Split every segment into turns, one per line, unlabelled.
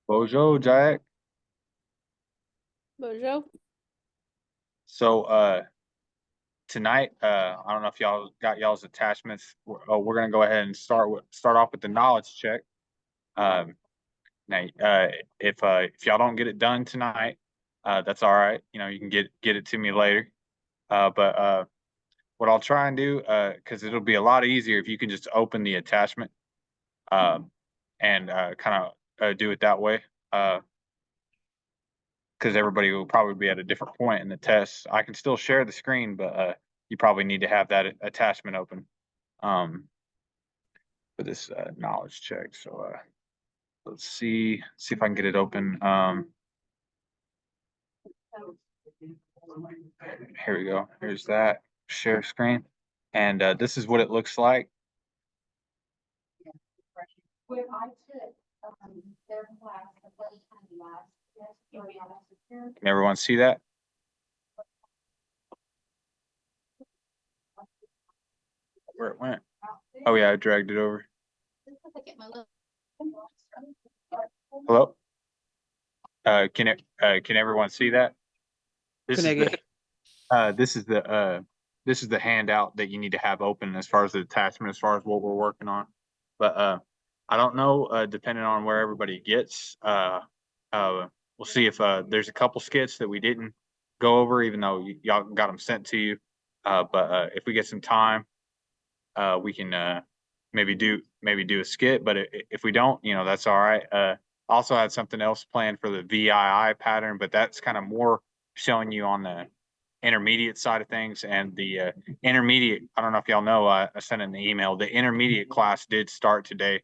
Bojo, Jack.
Bojo?
So tonight, I don't know if y'all got y'all's attachments. We're gonna go ahead and start off with the knowledge check. Um, now, if y'all don't get it done tonight, that's all right. You know, you can get it to me later. But what I'll try and do, because it'll be a lot easier if you can just open the attachment, um, and kind of do it that way. Because everybody will probably be at a different point in the test. I can still share the screen, but you probably need to have that attachment open um, for this knowledge check. So let's see if I can get it open. Here we go. Here's that share screen, and this is what it looks like. Can everyone see that? Where it went? Oh yeah, I dragged it over. Hello? Can everyone see that? This is the
Connected.
uh, this is the uh, this is the handout that you need to have open as far as the attachment, as far as what we're working on. But I don't know, depending on where everybody gets. We'll see if there's a couple skits that we didn't go over, even though y'all got them sent to you. But if we get some time, we can maybe do a skit. But if we don't, that's all right. Also had something else planned for the VII pattern, but that's kind of more showing you on the intermediate side of things. And the intermediate, I don't know if y'all know, I sent in the email. The intermediate class did start today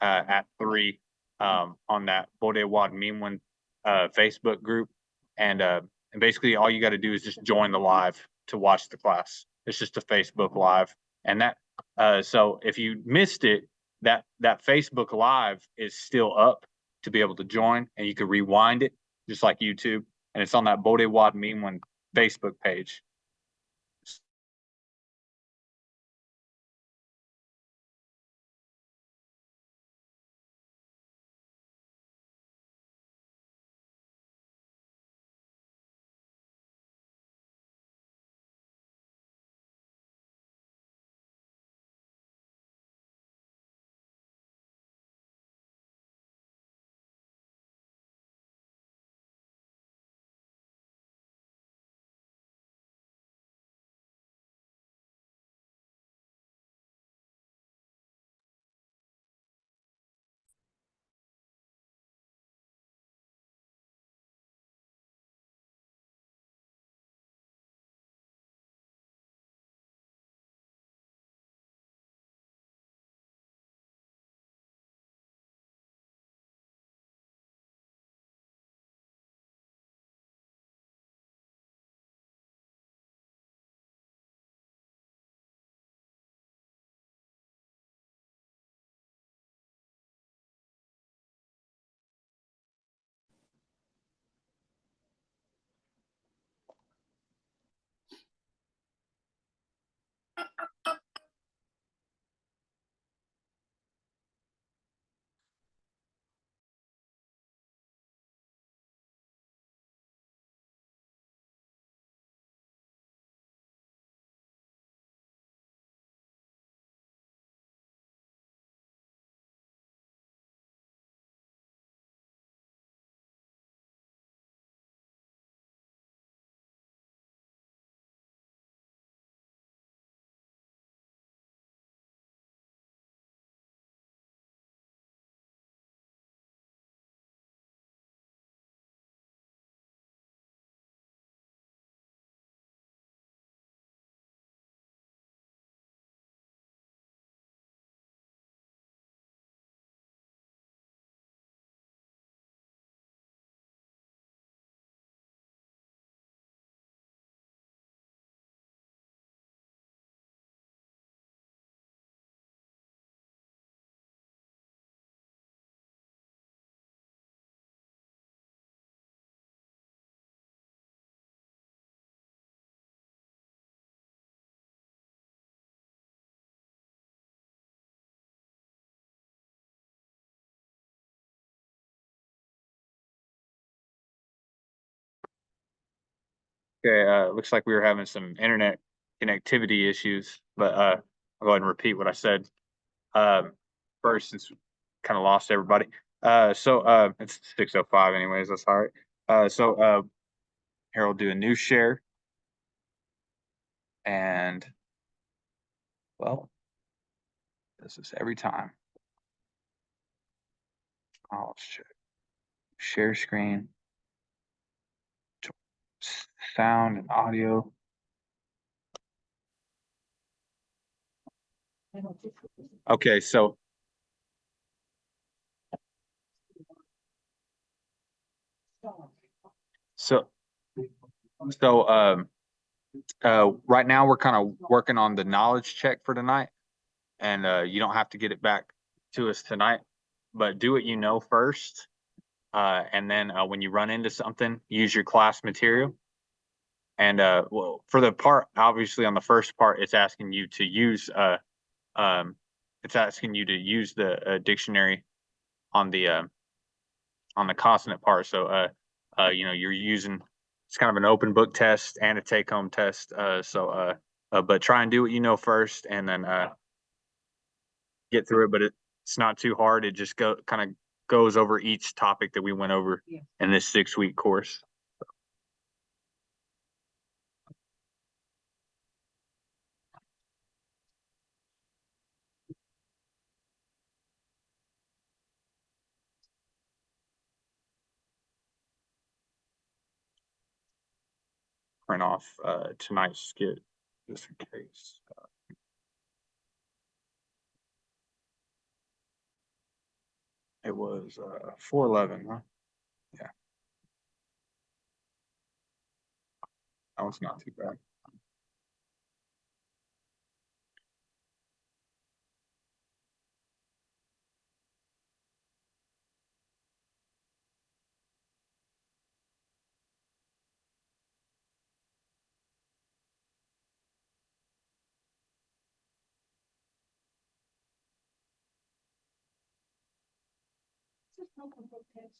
at 3 on that Bode Wad Meemwan Facebook group. And basically, all you got to do is just join the live to watch the class. It's just a Facebook live. And so if you missed it, that Facebook live is still up to be able to join, and you can rewind it just like YouTube. And it's on that Bode Wad Meemwan Facebook page. Okay, looks like we were having some internet connectivity issues, but I'll go ahead and repeat what I said. Um, First, since we kind of lost everybody. It's 6:05 anyways, that's all right. Here I'll do a new share and well, this is every time. I'll share screen, sound and audio. Okay, so so right now we're kind of working on the knowledge check for tonight, and you don't have to get it back to us tonight, but do what you know first, and then when you run into something, use your class material. And well, for the part, obviously on the first part, um, it's asking you to use the dictionary on the consonant part. So you're using it's kind of an open book test and a take home test. But try and do what you know first, and then get through it. But it's not too hard. It just kind of goes over each topic that we went over in this 6-week course. Print off tonight's skit just in case. It was 411, huh? Yeah, that one's not too bad.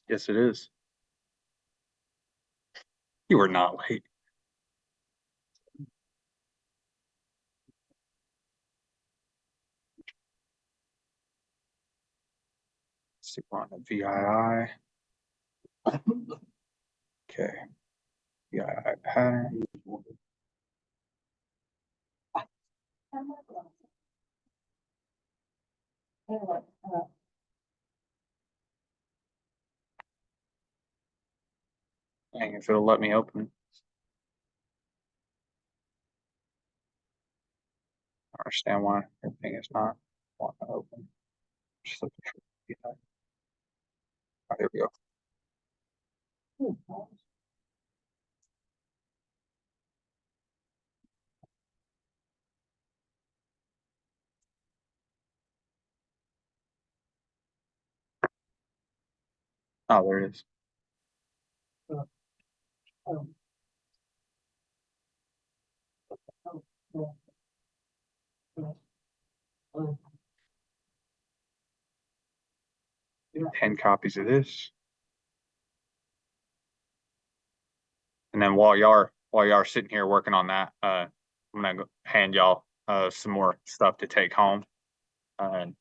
Yes, it is. You were not late. Let's see, we're on the VII. Okay, VII pattern. Dang, if it'll let me open it. I understand why everything is not wanting to open. Just looking for VII. Oh, here we go. Oh, there it is. Oh. 10 copies of this. And then while y'all are sitting here working on that, I'm gonna hand y'all some more stuff to take home. And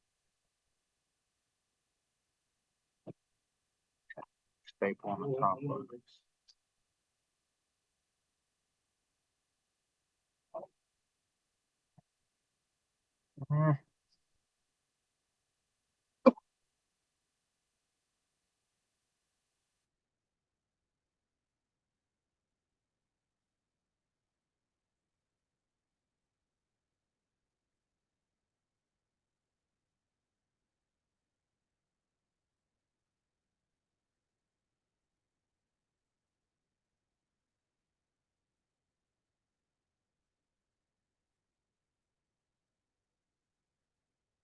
staple on the top of it. Mhm.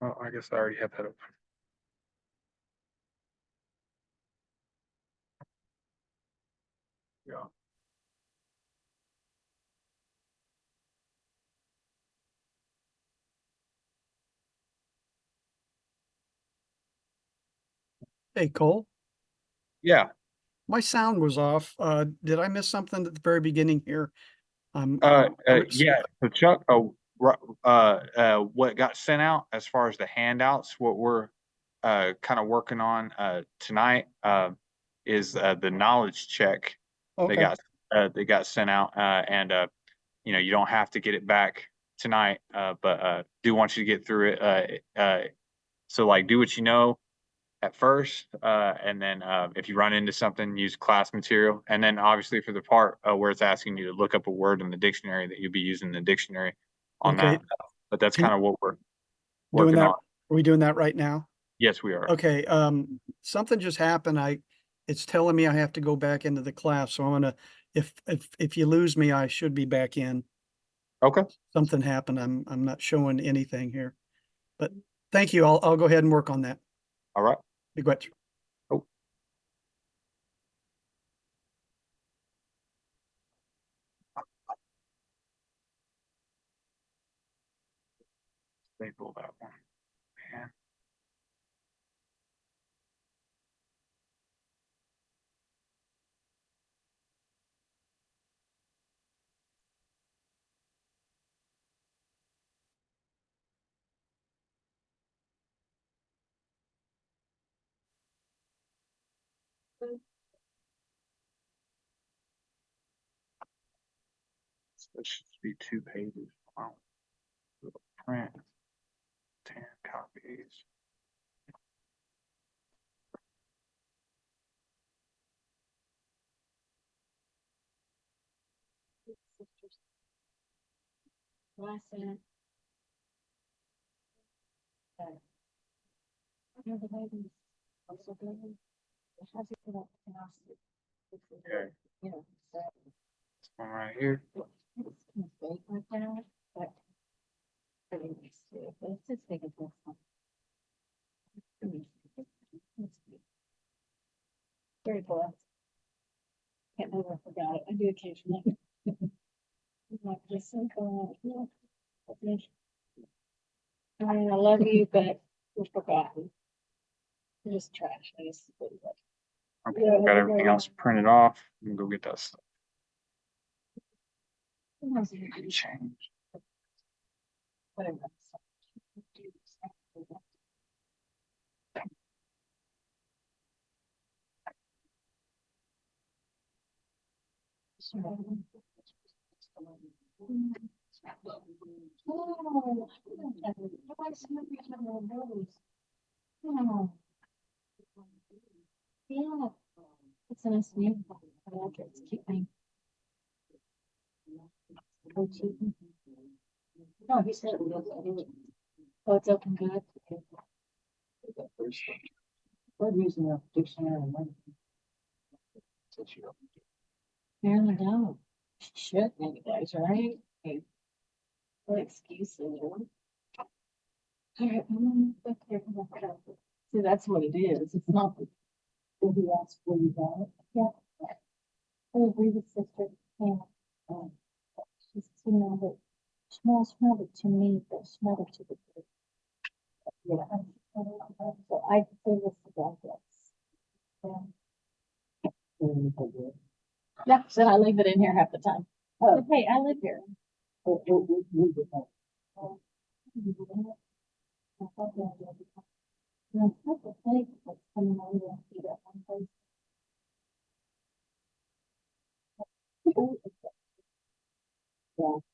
Oh, I guess I already have that open. Yeah.
Hey, Cole,
Yeah.
My sound was off. Did I miss something at the very beginning here? I'm
Yeah, so Chuck, what got sent out as far as the handouts, what we're kind of working on tonight is the knowledge check. They
okay,
got they got sent out, and you know, you don't have to get it back tonight, but do want you to get through it. So like, do what you know at first, and then if you run into something, use class material, and then obviously for the part where it's asking you to look up a word in the dictionary, that you'll be using the dictionary on
okay.
that. But that's
Can
kind of what we're
doing
working
that?
on.
Are we doing that right now?
Yes, we are.
Okay, something just happened. It's telling me I have to go back into the class, so I'm gonna, if you lose me, I should be back in.
Okay.
Something happened. I'm not showing anything here, but thank you. I'll go ahead and work on that.
All right.
Be good.
Oh, staple that one. Man. It should be 2 pages. Wow. Print 10 copies. Okay. This one right here.
Very cool. Can't believe I forgot it. I do occasionally. Like just think, I mean, I love you, but we're forgotten. You're just trash. I just.
Okay, I've got everything else printed off. I'm gonna go get that stuff. Change.
Whatever. Yeah, it's a nice name. I like it. It's a cute name. Oh, cheap. No, he said it was. Oh, it's open good. We're using a dictionary. Apparently don't. Shit, maybe guys, right? Hey, what excuses? Alright, see, that's what it is. It's not. Will he ask where you got it? Yeah. I agree with sister. Yeah. She's smelled it. Smelled it to me, but smelled it to the group. Yeah. So I say this about this. Yeah. Yeah, so I leave it in here half the time. Oh, hey, I live here. Yeah,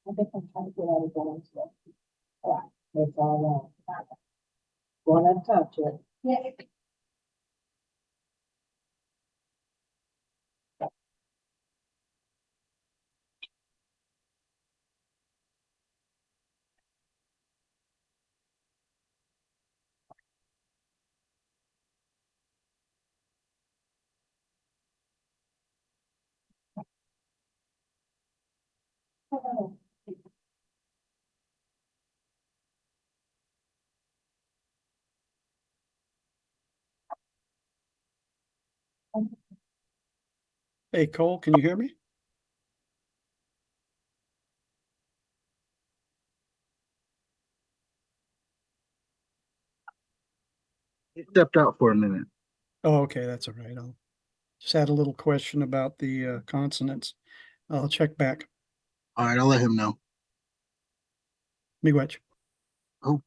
I think I'm trying to get out of going to it. All right, it's all one at a time, Jerry. Yeah.
Hey, Cole, can you hear me?
He stepped out for a minute.
Oh, okay, that's all right. I'll Just had a little question about the consonants. I'll check back.
All right, I'll let him know.
Miigwech.
Oh.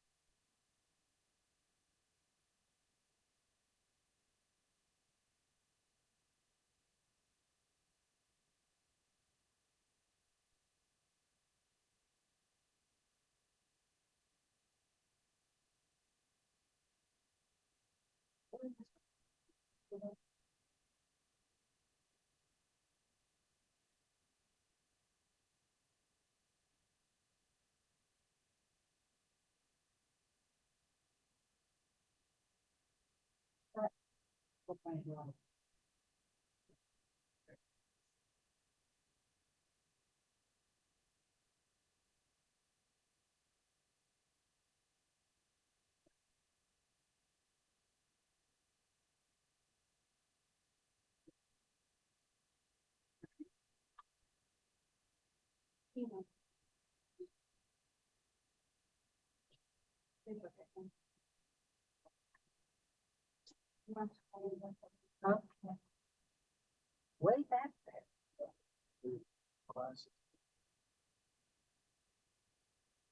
Way back there.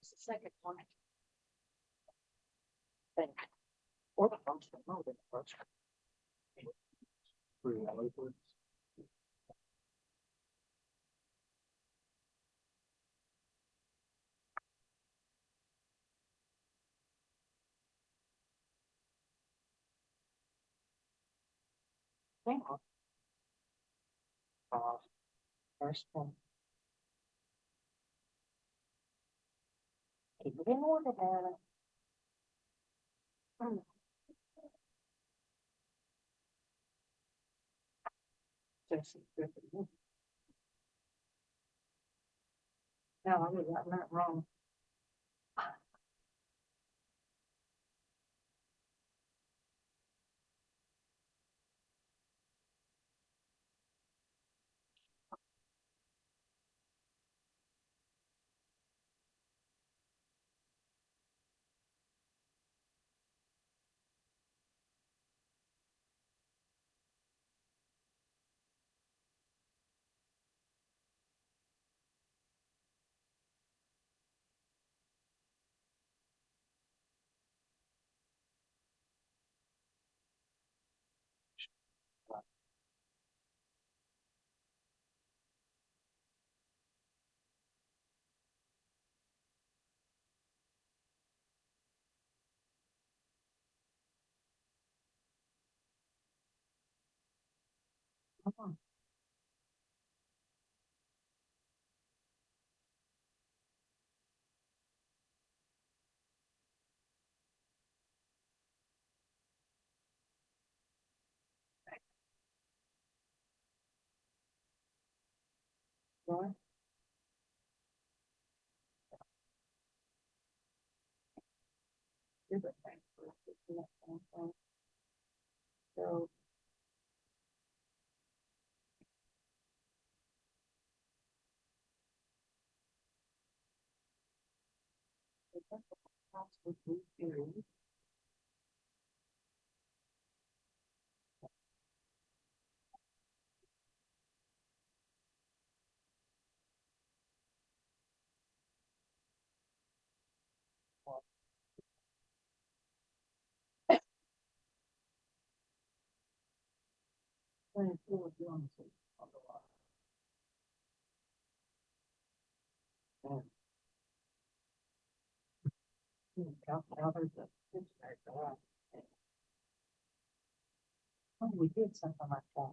It's the second one. Think. Or the first one, no, the first one. Hang on. First one. Keep it in order, darling. Jesse Griffin. No, I would have gotten that wrong. Right. So. Oh, we did something like that.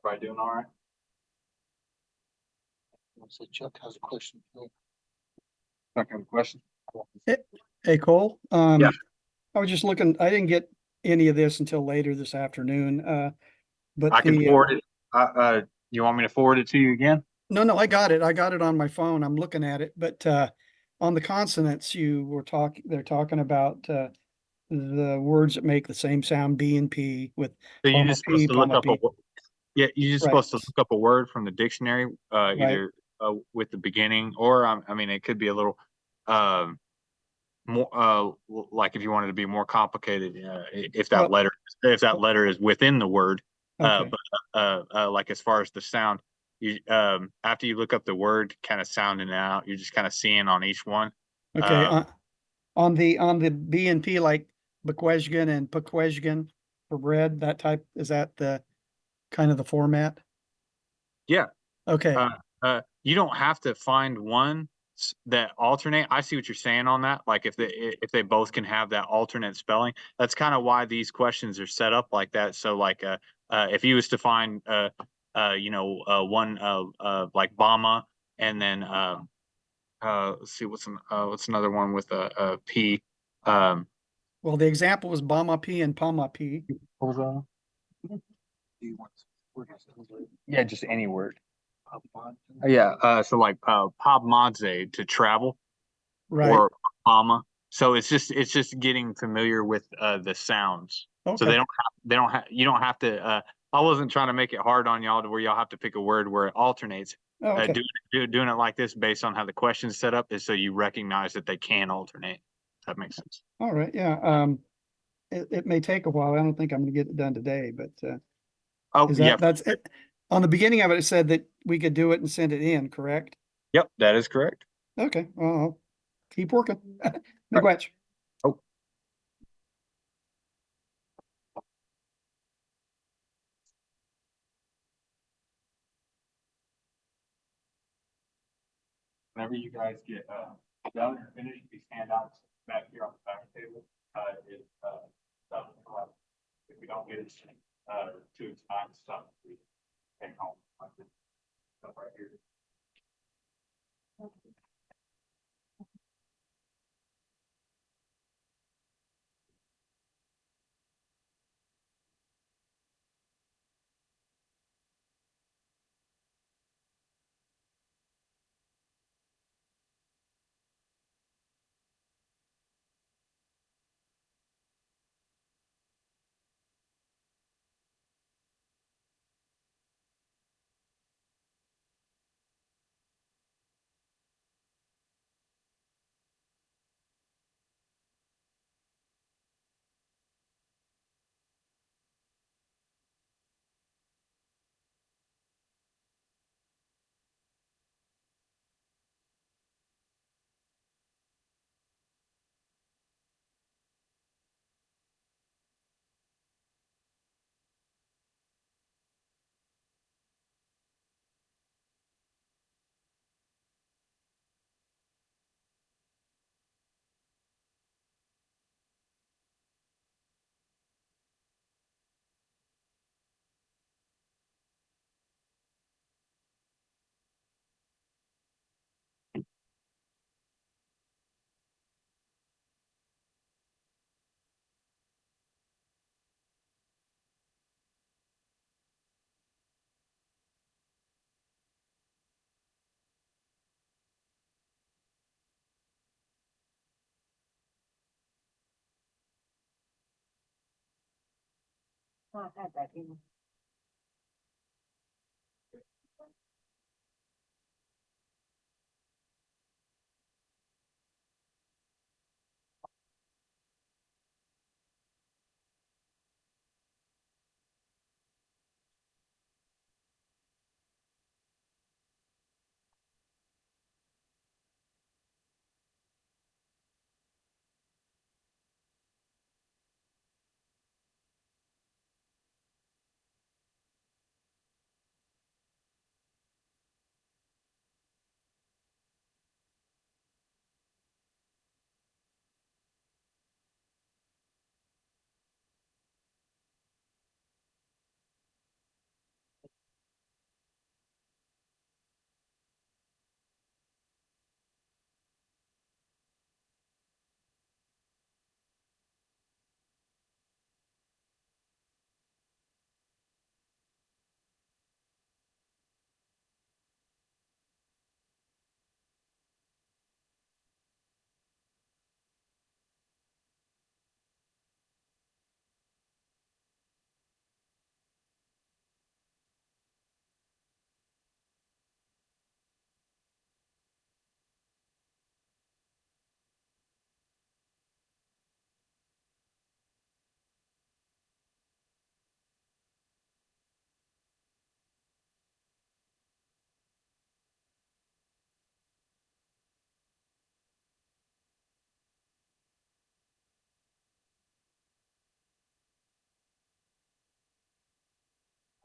Everybody doing all right?
So Chuck has a question.
Second question?
Hey, Cole.
Yeah.
I was just looking, I didn't get any of this until later this afternoon. But
I can
the,
forward it. You want me to forward it to you again?
no, I got it. I got it on my phone. I'm looking at it, but on the consonants, they're talking about the words that make the same sound, B and P with
So you're
comma
just supposed
P,
to look
comma
up a,
P.
yeah, you're just
Right,
supposed to look up a word from the dictionary,
right.
either, with the beginning, or, I mean, it could be a little, um, more, like if you wanted to be more complicated, if that
Well,
letter, if that letter is within the word.
okay,
But, like as far as the sound, you, after you look up the word, kind of sounding it out, you're just kind of seeing on each one.
okay.
Uh,
On the B and P, like Bequesgan and Pequesgan for bread, that type, is that the kind of the format?
yeah,
Okay,
you don't have to find one that alternate. I see what you're saying on that. Like if they both can have that alternate spelling, that's kind of why these questions are set up like that. So like, if you was to find, one, like Bama, and then, let's see, what's another one with a P. Um,
well, the example was Bama P and Pama P.
what was that?
Do you want? We're just-
Yeah, just any word. Yeah, so like, Podmadze, to travel,
Right,
or comma. So it's just getting familiar with, the sounds. So
okay,
you don't have to, I wasn't trying to make it hard on y'all to where y'all have to pick a word where it alternates.
oh, okay,
Doing it like this based on how the question's set up is so you recognize that they can alternate. If that makes sense.
all right, yeah, it may take a while. I don't think I'm gonna get it done today, but,
Oh,
is
yeah,
that's it? On the beginning of it, it said that we could do it and send it in, correct?
yep, that is correct.
Okay, well, I'll keep working.
Right.
Miigwetch.
Oh. Whenever you guys get, done or finished, these handouts back here on the back table, stuff, if we don't get it, to its time, stuff, we take home, like this stuff right here.
I've had that in.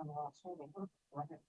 I'm lost, hold on, right.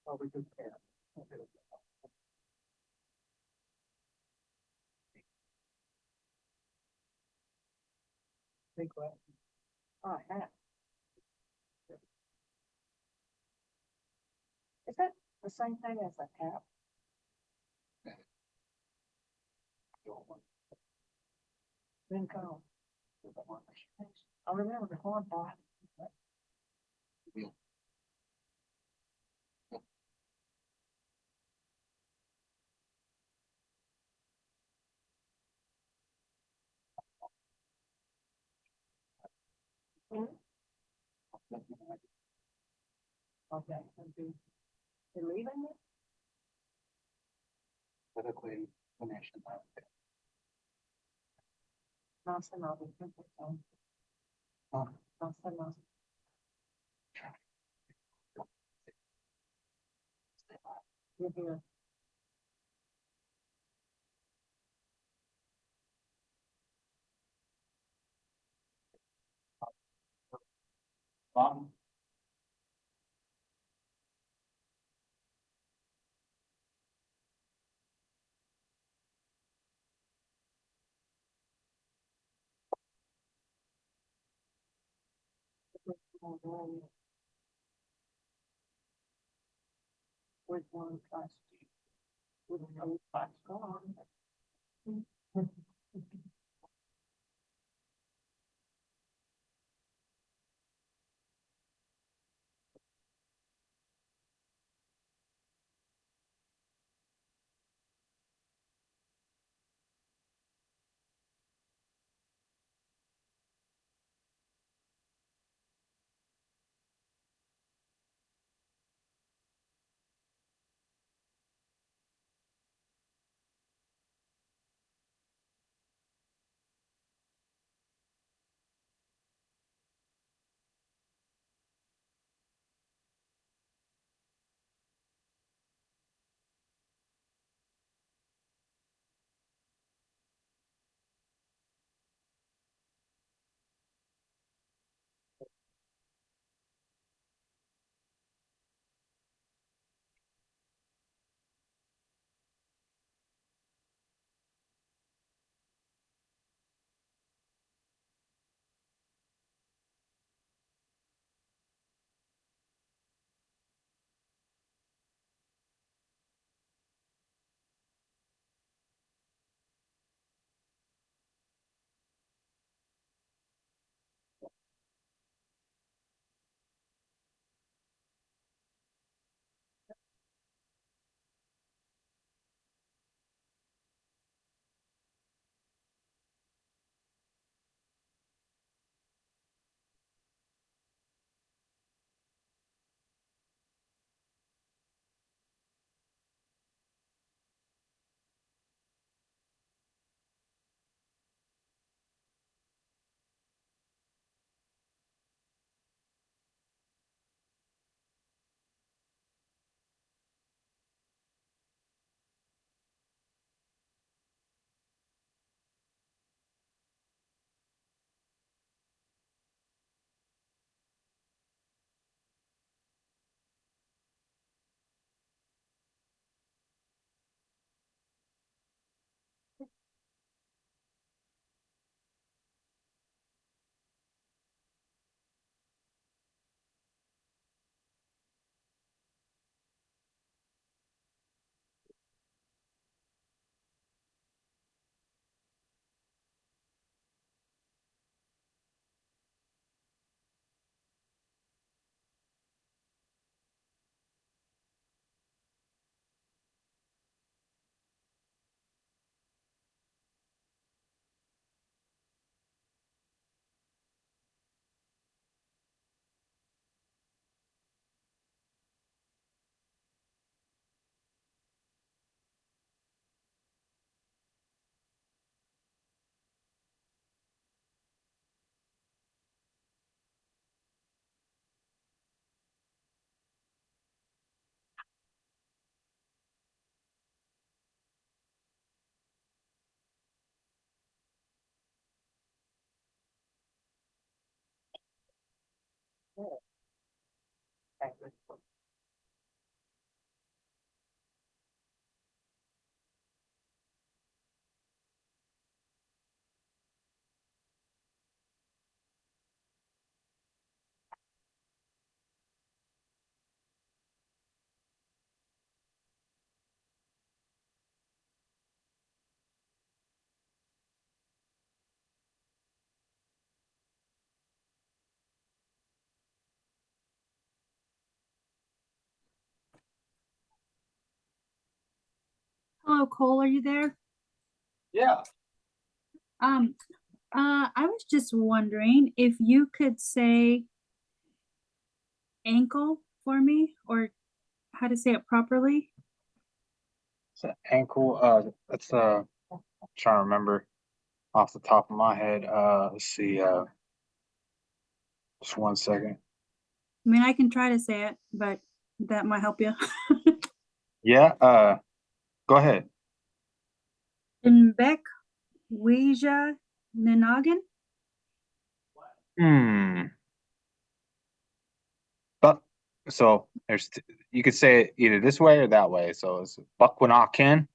Oh, we do care. Okay. Big what? Oh, hat. Is that the same thing as a cap? Then go. I remember the corn pot. Okay, you're leaving it?
Politically, connection.
No, se no, no,
Huh?
no, se no. You're here.
Bottom.
With one plastic. With no plastic on.
Hello, Cole, are you there?
Yeah.
Um, I was just wondering if you could say ankle for me or how to say it properly.
It's an ankle. That's trying to remember off the top of my head. Let's see. Just 1 second.
I mean, I can try to say it, but that might help you.
Yeah. Go ahead.
Mbek Weja Ninagan?
But so you could say it either this way or that way. So it's Bukwanakin,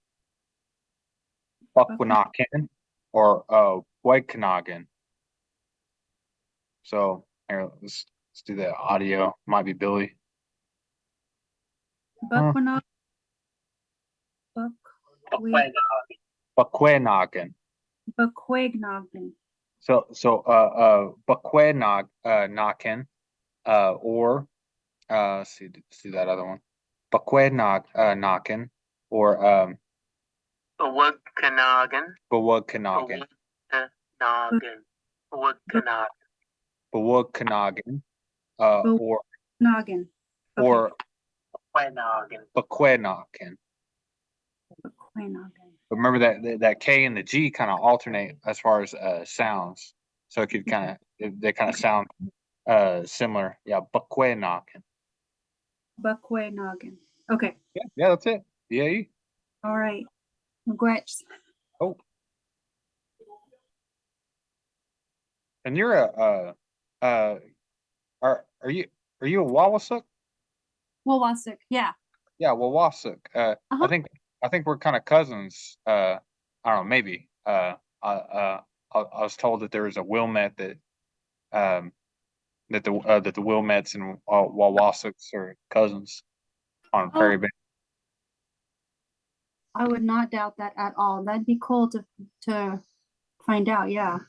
or Waikanagan. So here, let's do the audio. Might be Billy.
Bukwanagan.
Bukwanagan.
Bukwagnagan.
So Bukwanagan, or let's see that other one. Bukwanagan, or
Bawagkanagan.
Bawagkanagan. Bawagkanagan, or
Noggin.
or
Bawagkanagan.
Bukwanagan.
Bukwagnagan.
Remember that K and the G kind of alternate as far as sounds, so it could kind of they kind of sound similar. Yeah, Bukwanagan.
Bukwagnagan. Okay.
Yeah, that's it. Yeah.
All right. Congrats.
Oh, and you're are you a Wawasuk?
Wawasuk. Yeah.
Yeah, Wawasuk.
Uh-huh.
I think we're kind of cousins. I don't know, maybe. I was told that there was a Wilmette that the Wilmettes and Wawasuks are cousins on Prairie Bay.
I would not doubt that at all. That'd be cool to find out. Yeah.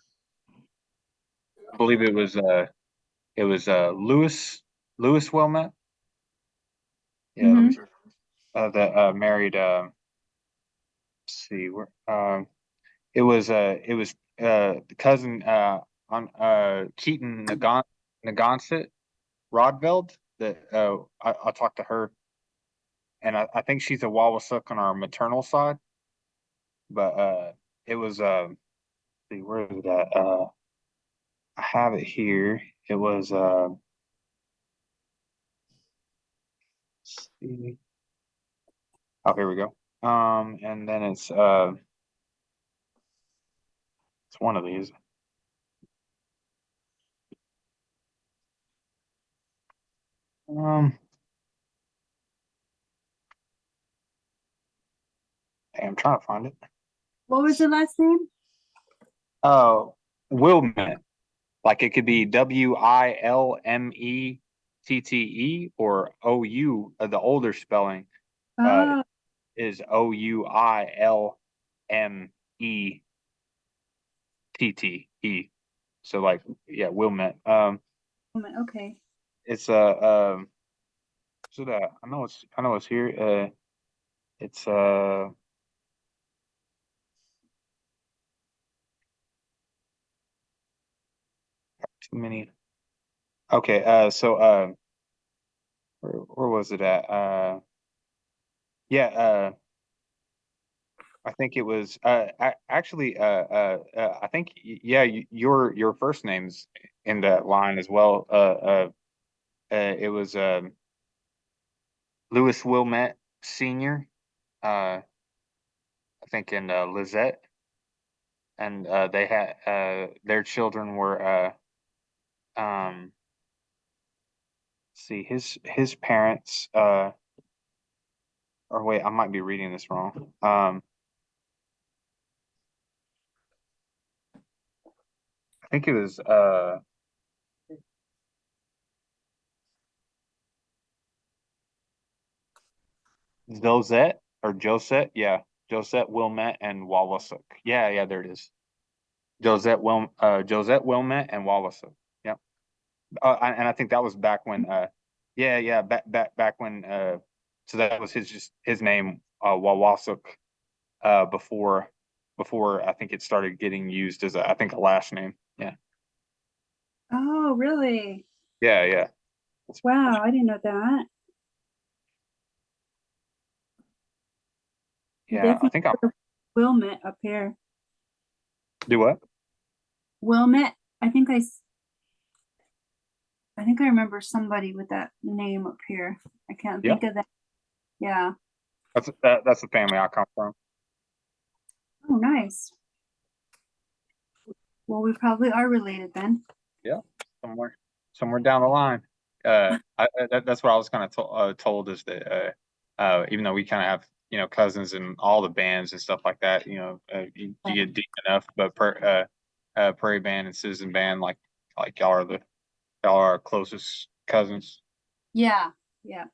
I believe it was Lewis Wilmette. Yeah, let me see. That married let's see where it was the cousin on Keaton Nagansett Rodveld that I talked to her, and I think she's a Wawasuk on our maternal side, but it was let's see, where is it at? I have it here. It was let's see. Oh, here we go. And then it's one of these. Hey, I'm trying to find it.
What was your last name?
Wilmette. Like it could be Wilmette or OU. The older spelling
Oh,
is OUILMETTE. So like, yeah, Wilmette.
okay.
It's so that I know it's here. It's too many. Okay, so where was it at? Yeah, I think it was actually I think yeah, your first name's in that line as well. It was Louis Wilmette Sr. I think in Lizette, and they had their children were let's see, his parents, or wait, I might be reading this wrong. I think it was, Josette or Josette, yeah, Josette Wilmette and Wawasuk. Yeah, yeah, there it is. Josette Wilmette and Wawasuk. Yep. And I think that was back when, yeah, yeah, back when, so that was his name, Wawasuk, before I think it started getting used as I think a last name. Yeah,
Oh, really?
yeah, yeah.
Wow, I didn't know that.
Yeah, I
Definitely
think I
Wilmette up here.
do what?
Wilmette, I think I think I remember somebody with that name up here. I can't
Yeah,
think of that. Yeah.
that's the family I come from.
Oh, nice. Well, we probably are related then.
Yeah, somewhere down the line. That's what I was kind of told is that even though we kind of have cousins and all the bands and stuff like that, you get deep enough, but Prairie Band and Citizen Band like y'all are our closest cousins.
Yeah. Yeah.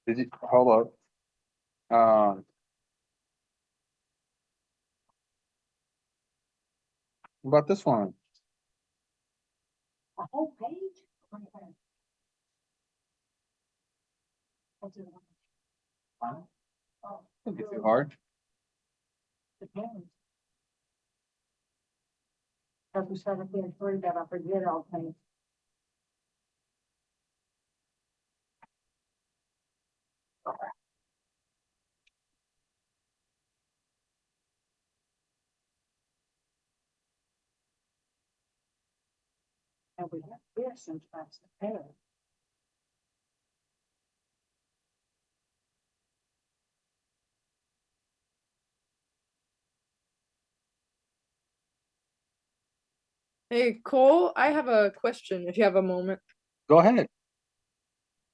Did you hold up? What about this one?
A whole page?
Don't get too hard.
Depends. As we started getting through that, I forget all things. And we have this since that's the parent.
Hey, Cole, I have a question if you have a moment.
Go ahead.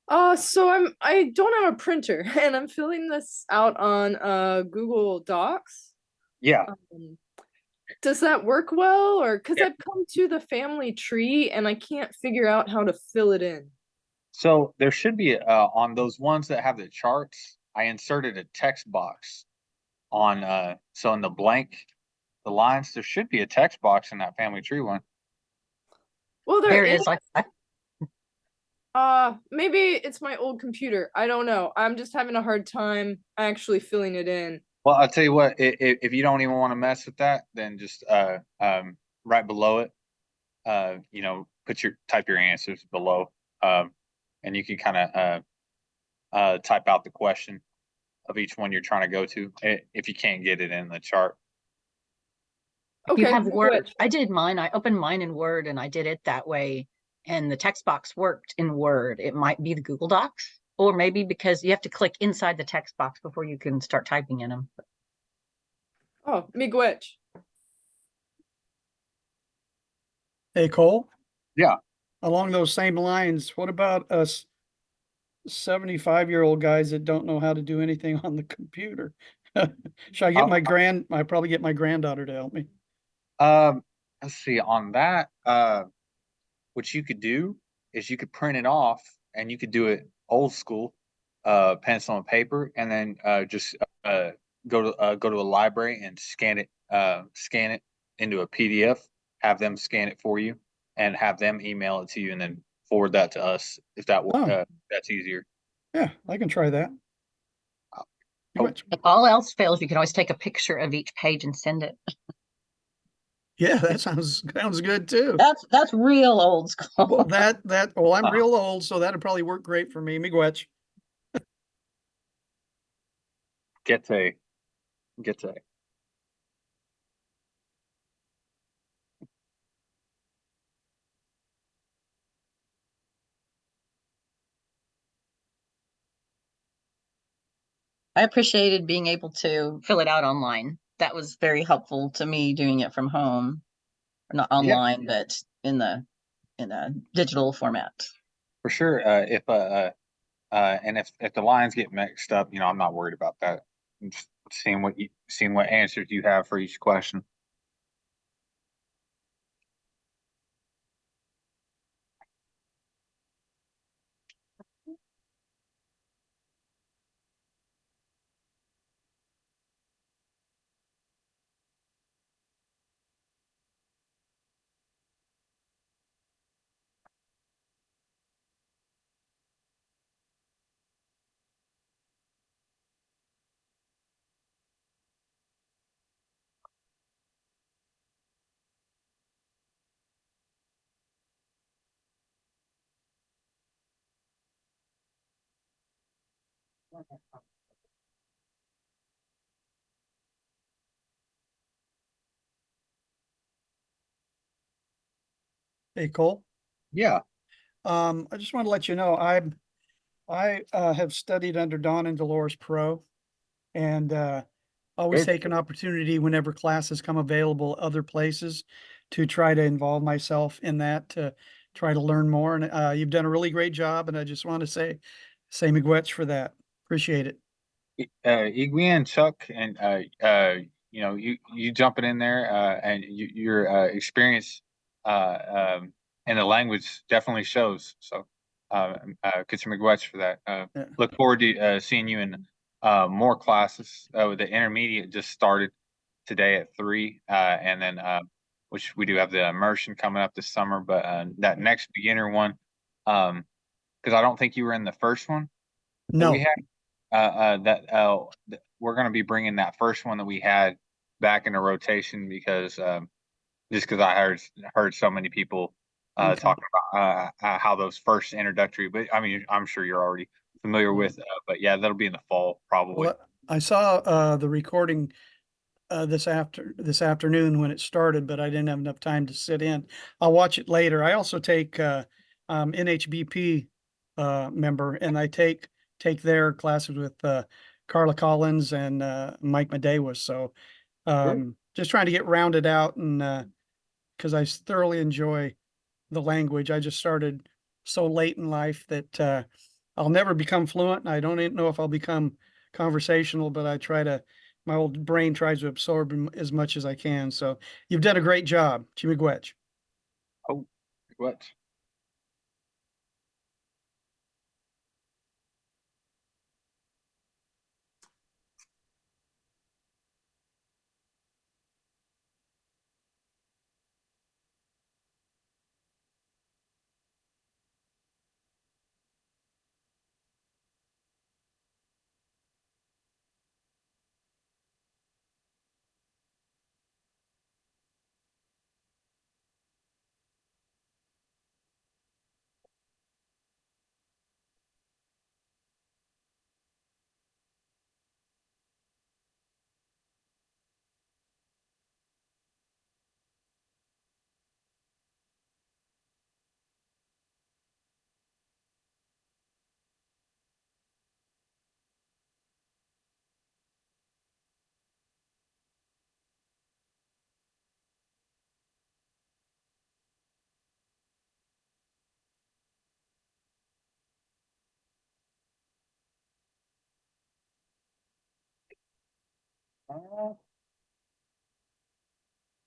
So I don't have a printer and I'm filling this out on Google Docs.
Yeah.
Does that work well or cuz I've come to the family tree and I can't figure out how to fill it in.
So there should be on those ones that have the charts, I inserted a text box on so in the lines, there should be a text box in that family tree one.
Well,
There is, I
Maybe it's my old computer. I don't know. I'm just having a hard time actually filling it in.
Well, I'll tell you what, if you don't even want to mess with that, then just right below it, type your answers below. And you can kind of type out the question of each one you're trying to go to, if you can't get it in the chart.
If you
Okay,
have Word,
which?
I did mine. I opened mine in Word and I did it that way. And the text box worked in Word. It might be the Google Docs, or maybe because you have to click inside the text box before you can start typing in them.
Oh, miigwech.
Hey, Cole?
Yeah.
Along those same lines, what about us 75-year-old guys that don't know how to do anything on the computer? Should I get I probably get my granddaughter to help me.
Let's see on that. What you could do is you could print it off and you could do it old school, pencil and paper, and then just go to a library and scan it into a PDF, have them scan it for you, and have them email it to you, and then forward that to us if
Oh.
that's easier.
Yeah, I can try that.
Oh.
If all else fails, you can always take a picture of each page and send it.
Yeah, that sounds good too.
That's real old school.
Well, well, I'm real old, so that'd probably work great for me. Miigwech.
Get a.
I appreciated being able to fill it out online. That was very helpful to me doing it from home. Not online, but in a digital format.
For sure. If the lines get mixed up, I'm not worried about that. I'm just seeing what answers you have for each question.
Hey, Cole.
Yeah.
I just want to let you know I have studied under Don and Dolores Pro, and always
Great.
take an opportunity whenever classes come available other places to try to involve myself in that, to try to learn more. And you've done a really great job, and I just want to say miigwech for that. Appreciate it.
Igwe, Chuck, and you jumping in there, and your experience in the language definitely shows. So, Kitchen McGuetch for that.
Yeah.
Look forward to seeing you in more classes. The intermediate just started today at 3, and then which we do have the immersion coming up this summer. But that next beginner one, because I don't think you were in the first one that we
No,
had. We're going to be bringing that first one that we had back into rotation because just because I heard so many people
Okay.
talking about how those first introductory, but I mean I'm sure you're already familiar with, but yeah, that'll be in the fall probably.
Well, I saw the recording this afternoon when it started, but I didn't have enough time to sit in. I'll watch it later. I also take NHBP member, and I take their classes with Carla Collins and Mike Medeiros. So just trying to get rounded out, and because I thoroughly enjoy the language. I just started so late in life that I'll never become fluent. And I don't even know if I'll become conversational, but my old brain tries to absorb as much as I can. So you've done a great job, Chimigwech.
Oh, what?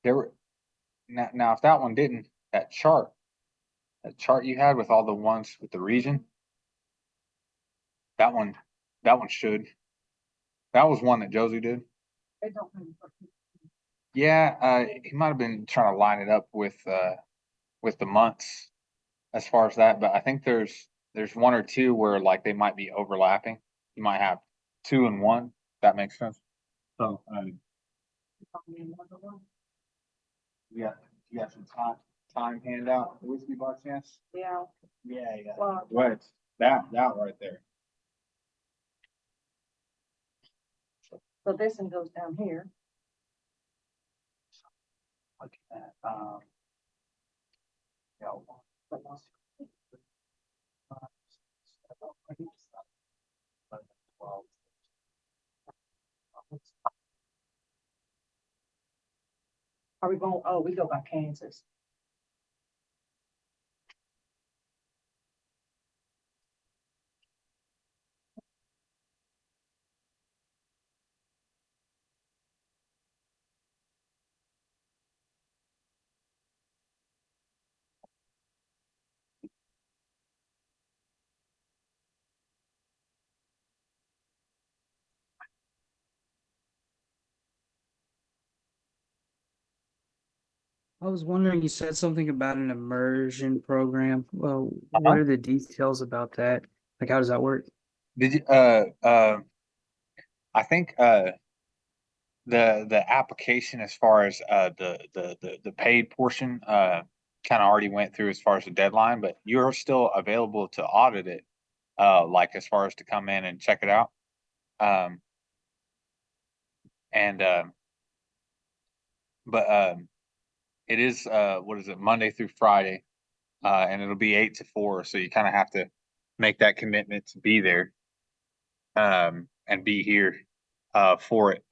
There were, now if that one didn't, that chart you had with all the ones with the region, that one, that one should. That was one that Josie did.
They don't have.
Yeah, he might have been trying to line it up with the months as far as that, but I think there's one or two where like they might be overlapping. You might have two and one. If that makes sense. So, you got some time handout with you by chance?
Yeah,
Yeah, yeah.
well,
What? That right there.
so this one goes down here.
Look at that. Yeah.
But not- Are we going, oh, we go by Kansas.
I was wondering, you said something about an immersion program. Well,
Uh-huh.
what are the details about that? Like, how does that work?
Did you, I think, the application as far as, the paid portion, kind of already went through as far as the deadline, but you're still available to audit it, like as far as to come in and check it out. Um, and, but, it is, what is it, Monday through Friday, and it'll be 8 to 4, so you kind of have to make that commitment to be there, and be here, for it.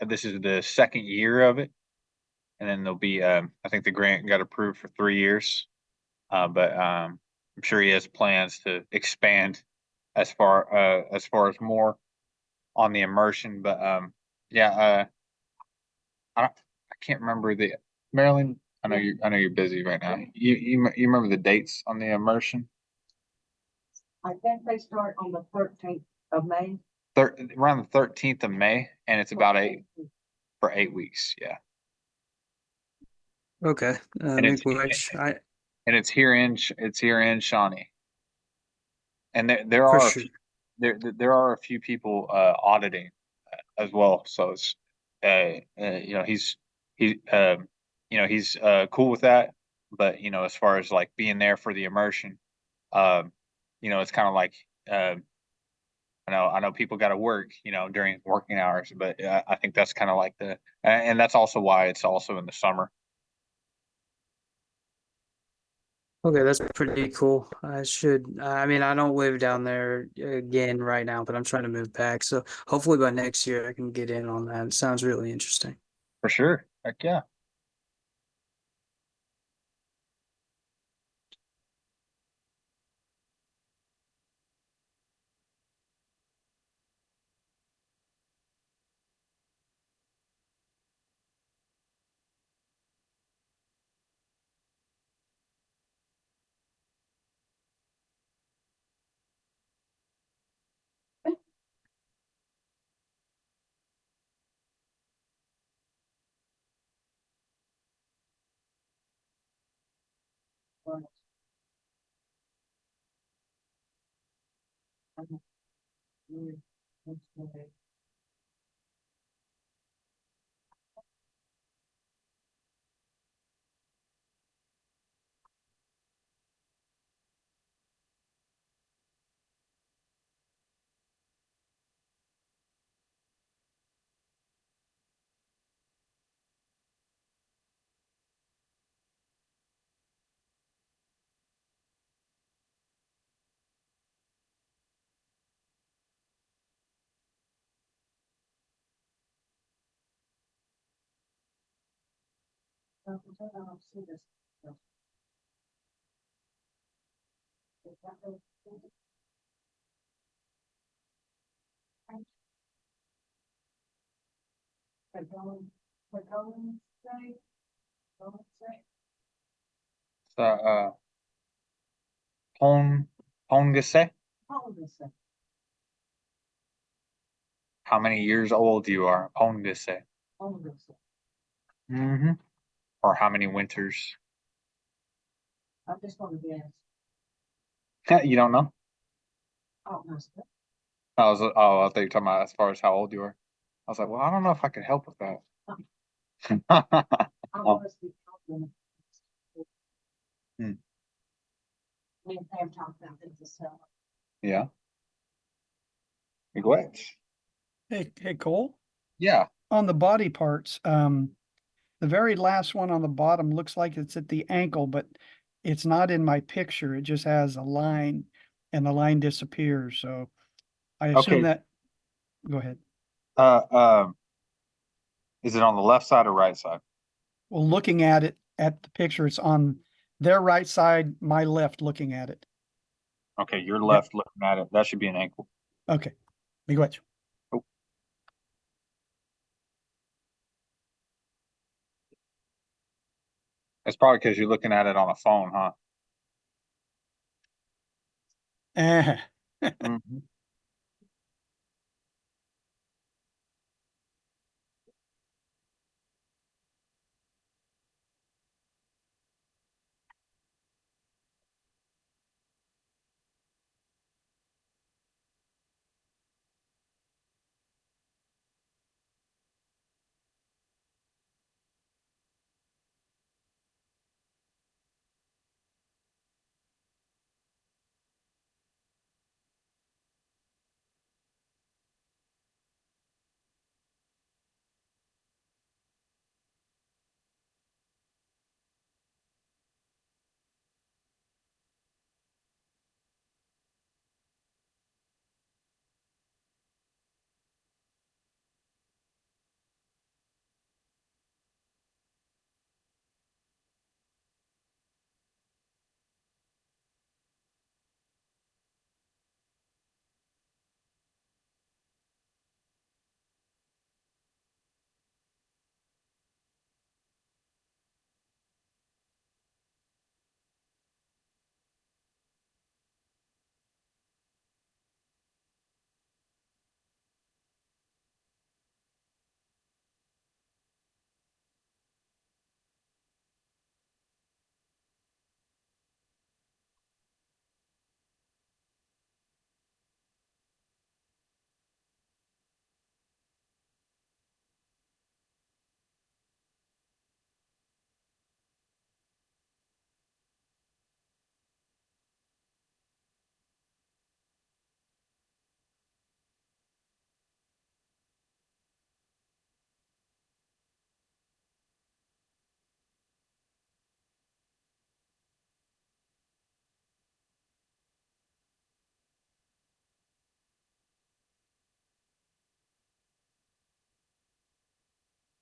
This is the second year of it, and then there'll be, I think the grant got approved for 3 years, but I'm sure he has plans to expand as far as more on the immersion. But yeah, I can't remember the Marilyn. I know you're busy right now. You remember the dates on the immersion?
I think they start on the 13th of May.
Around the 13th of May, and it's about for 8 weeks. Yeah,
Okay,
and it's
which
it's here in Shawnee, and there
for
are
sure.
there are a few people auditing as well. So it's you know he he's cool with that. But as far as like being there for the immersion, um, it's kind of like I know people got to work during working hours, but I think that's kind of like and that's also why it's also in the summer.
Okay, that's pretty cool. I mean, I don't live down there again right now, but I'm trying to move back. So hopefully by next year I can get in on that. It sounds really interesting.
For sure. Heck yeah.
I don't see this.
Pongase? How many years old you are? Pongase. Mm-hmm. Or how many winters?
I just want to be
You don't know?
asked.
I thought you were talking about as far as how old you are. I was like, well, I don't know if I could help with that.
I
Oh.
was the compliment.
Hmm.
Me and Pam talked about this as well.
Yeah. Iguache.
Hey, Cole,
Yeah.
on the body parts, the very last one on the bottom looks like it's at the ankle, but it's not in my picture. It just has a line and the line disappears. So I assume
Okay.
that, go ahead.
Uh, um, is it on the left side or right side?
Well, looking at it at the picture, it's on their right side, my left looking at it.
Okay, your left looking at it. That should be an ankle.
Okay. Miigwech.
It's probably because you're looking at it on a phone, huh? Mhm.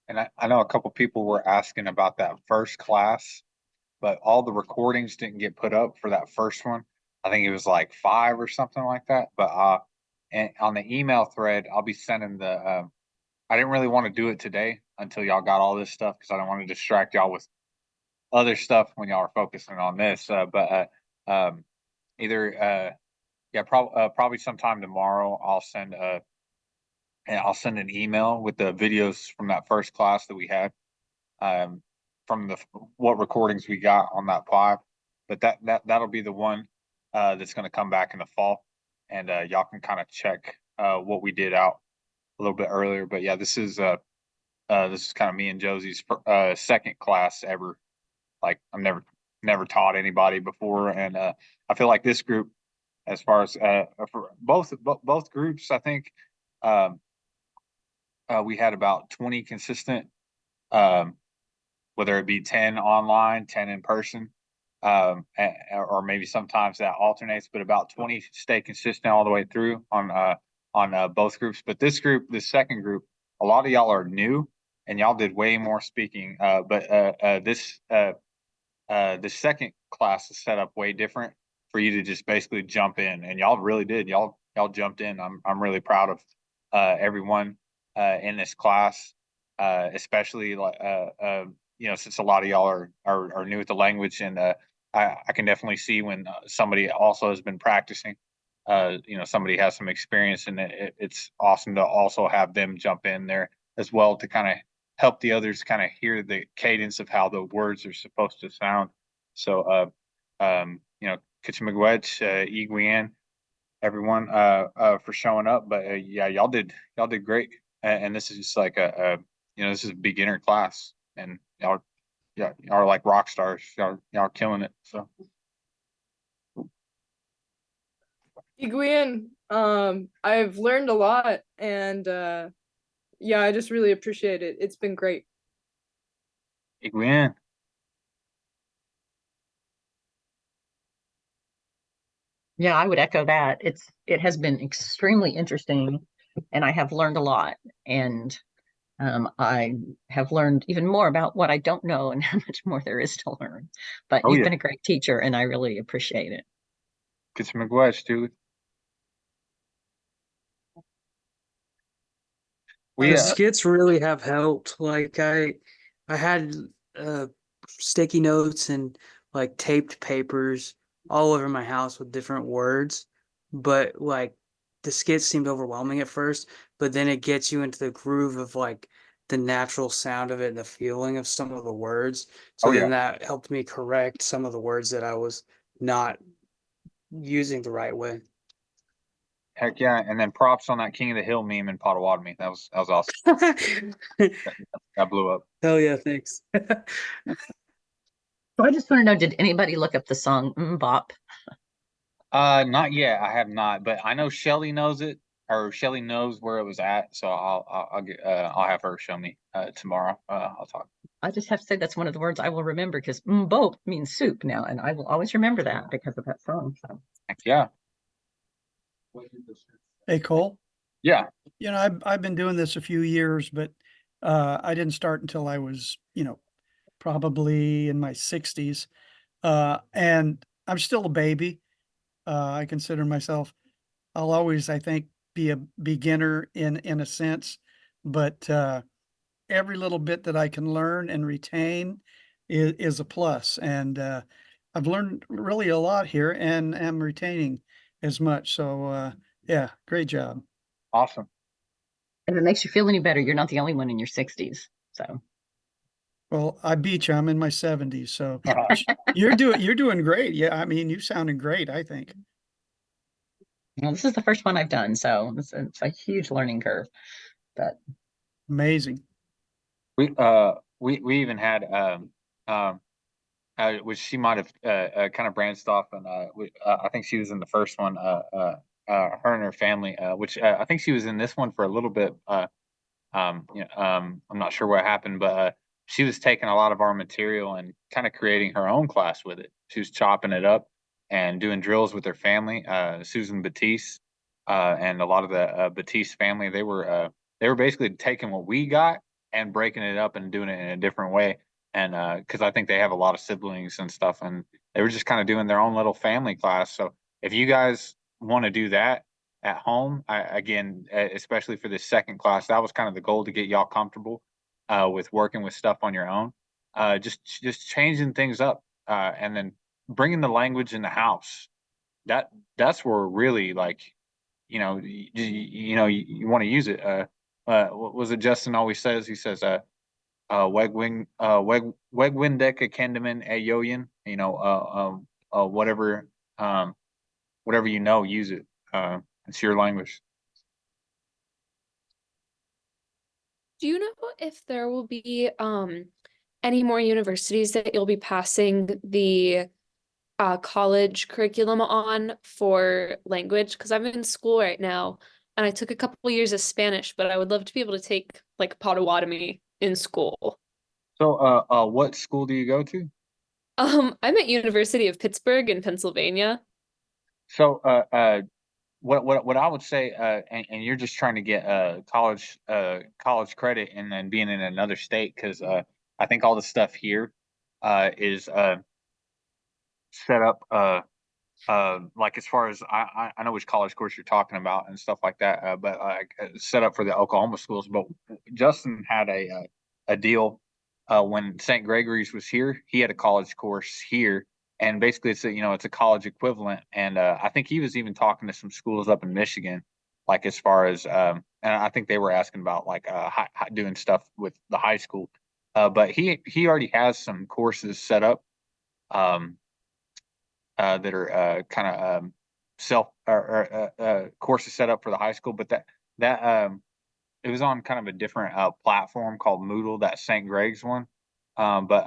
And I know a couple people were asking about that first class, but all the recordings didn't get put up for that first one. I think it was like 5 or something like that. But and on the email thread, I'll be sending the. I didn't really want to do it today until y'all got all this stuff because I don't want to distract y'all with other stuff when y'all are focusing on this. Either yeah, probably sometime tomorrow. I'll send an email with the videos from that first class that we had, from what recordings we got on that pod. But that'll be the one that's going to come back in the fall, and y'all can kind of check what we did out a little bit earlier. But yeah, this is kind of me and Josie's second class ever. Like I've never taught anybody before, and I feel like this group, as far as for both groups, I think um, we had about 20 consistent, um, whether it be 10 online, 10 in person, or maybe sometimes that alternates, but about 20 stay consistent all the way through on both groups. But this group, this second group, a lot of y'all are new and y'all did way more speaking. This second class is set up way different for you to just basically jump in, and y'all really did. Y'all jumped in. I'm really proud of everyone in this class. especially like, you know, since a lot of y'all are new with the language, and I can definitely see when somebody also has been practicing. You know, somebody has some experience, and it's awesome to also have them jump in there as well to kind of help the others kind of hear the cadence of how the words are supposed to sound. So, you know, Kitchemagwech, Iguian, everyone, for showing up. But yeah, y'all did great. And this is just like you know, this is a beginner class, and y'all, yeah, y'all are like rock stars. Y'all are killing it. So
Iguian, I've learned a lot, and yeah, I just really appreciate it. It's been great.
Iguian.
Yeah, I would echo that. It has been extremely interesting, and I have learned a lot. And I have learned even more about what I don't know and how much more there is to learn. But
Oh
you've
yeah,
been a great teacher, and I really appreciate it.
Kitchemagwech, dude.
The
We
skits really have helped. Like I had uh sticky notes and like taped papers all over my house with different words, but like the skits seemed overwhelming at first, but then it gets you into the groove of like the natural sound of it and the feeling of some of the words.
oh
So
yeah,
then that helped me correct some of the words that I was not using the right way.
heck yeah. And then props on that King of the Hill meme in Potawatomi. That was awesome. That blew up.
Hell yeah, thanks.
So I just want to know, did anybody look up the song Bop?
Not yet. I have not, but I know Shelly knows it, or Shelly knows where it was at. So I'll get I'll have her show me tomorrow. I'll talk.
I just have to say that's one of the words I will remember because Bop means soup now, and I will always remember that because of that song. So.
Heck yeah,
Hey, Cole,
yeah.
you know, I've been doing this a few years, but I didn't start until I was, you know, probably in my 60s. And I'm still a baby. I consider myself, I'll always, I think, be a beginner in a sense, but every little bit that I can learn and retain is a plus. And I've learned really a lot here and am retaining as much. So yeah, great job.
Awesome.
If it makes you feel any better, you're not the only one in your 60s. So
Well, I beat you. I'm in my 70s, so you're doing great. Yeah, I mean, you sounding great, I think.
this is the first one I've done, so it's a huge learning curve. But
Amazing.
We even had which she might have kind of branched off, and I think she was in the first one. Her and her family, which I think she was in this one for a little bit. You know, I'm not sure what happened, but she was taking a lot of our material and kind of creating her own class with it. She was chopping it up and doing drills with her family. Susan Batiste and a lot of the Batiste family, they were basically taking what we got and breaking it up and doing it in a different way. And because I think they have a lot of siblings and stuff, and they were just kind of doing their own little family class. So if you guys want to do that at home, again, especially for this second class, that was kind of the goal to get y'all comfortable with working with stuff on your own. Just changing things up, and then bringing the language in the house. That's where really, like, you know, you want to use it. What was it Justin always says? He says, wegwindeka kendaman ayoyin, whatever, whatever you know, use it. It's your language.
Do you know if there will be any more universities that you'll be passing the college curriculum on for language? Because I'm in school right now and I took a couple years of Spanish, but I would love to be able to take like Potawatomi in school.
So, what school do you go to?
I'm at University of Pittsburgh in Pennsylvania.
So, what I would say, and you're just trying to get college credit and then being in another state, because I think all the stuff here is set up like as far as I know which college course you're talking about and stuff like that, but set up for the Oklahoma schools. But Justin had a deal when St. Gregory's was here. He had a college course here, and basically it's it's a college equivalent. And I think he was even talking to some schools up in Michigan, like as far as and I think they were asking about like doing stuff with the high school. But he already has some courses set up. Um, that are kind of self or courses set up for the high school, but that it was on kind of a different platform called Moodle, that St. Greg's one. But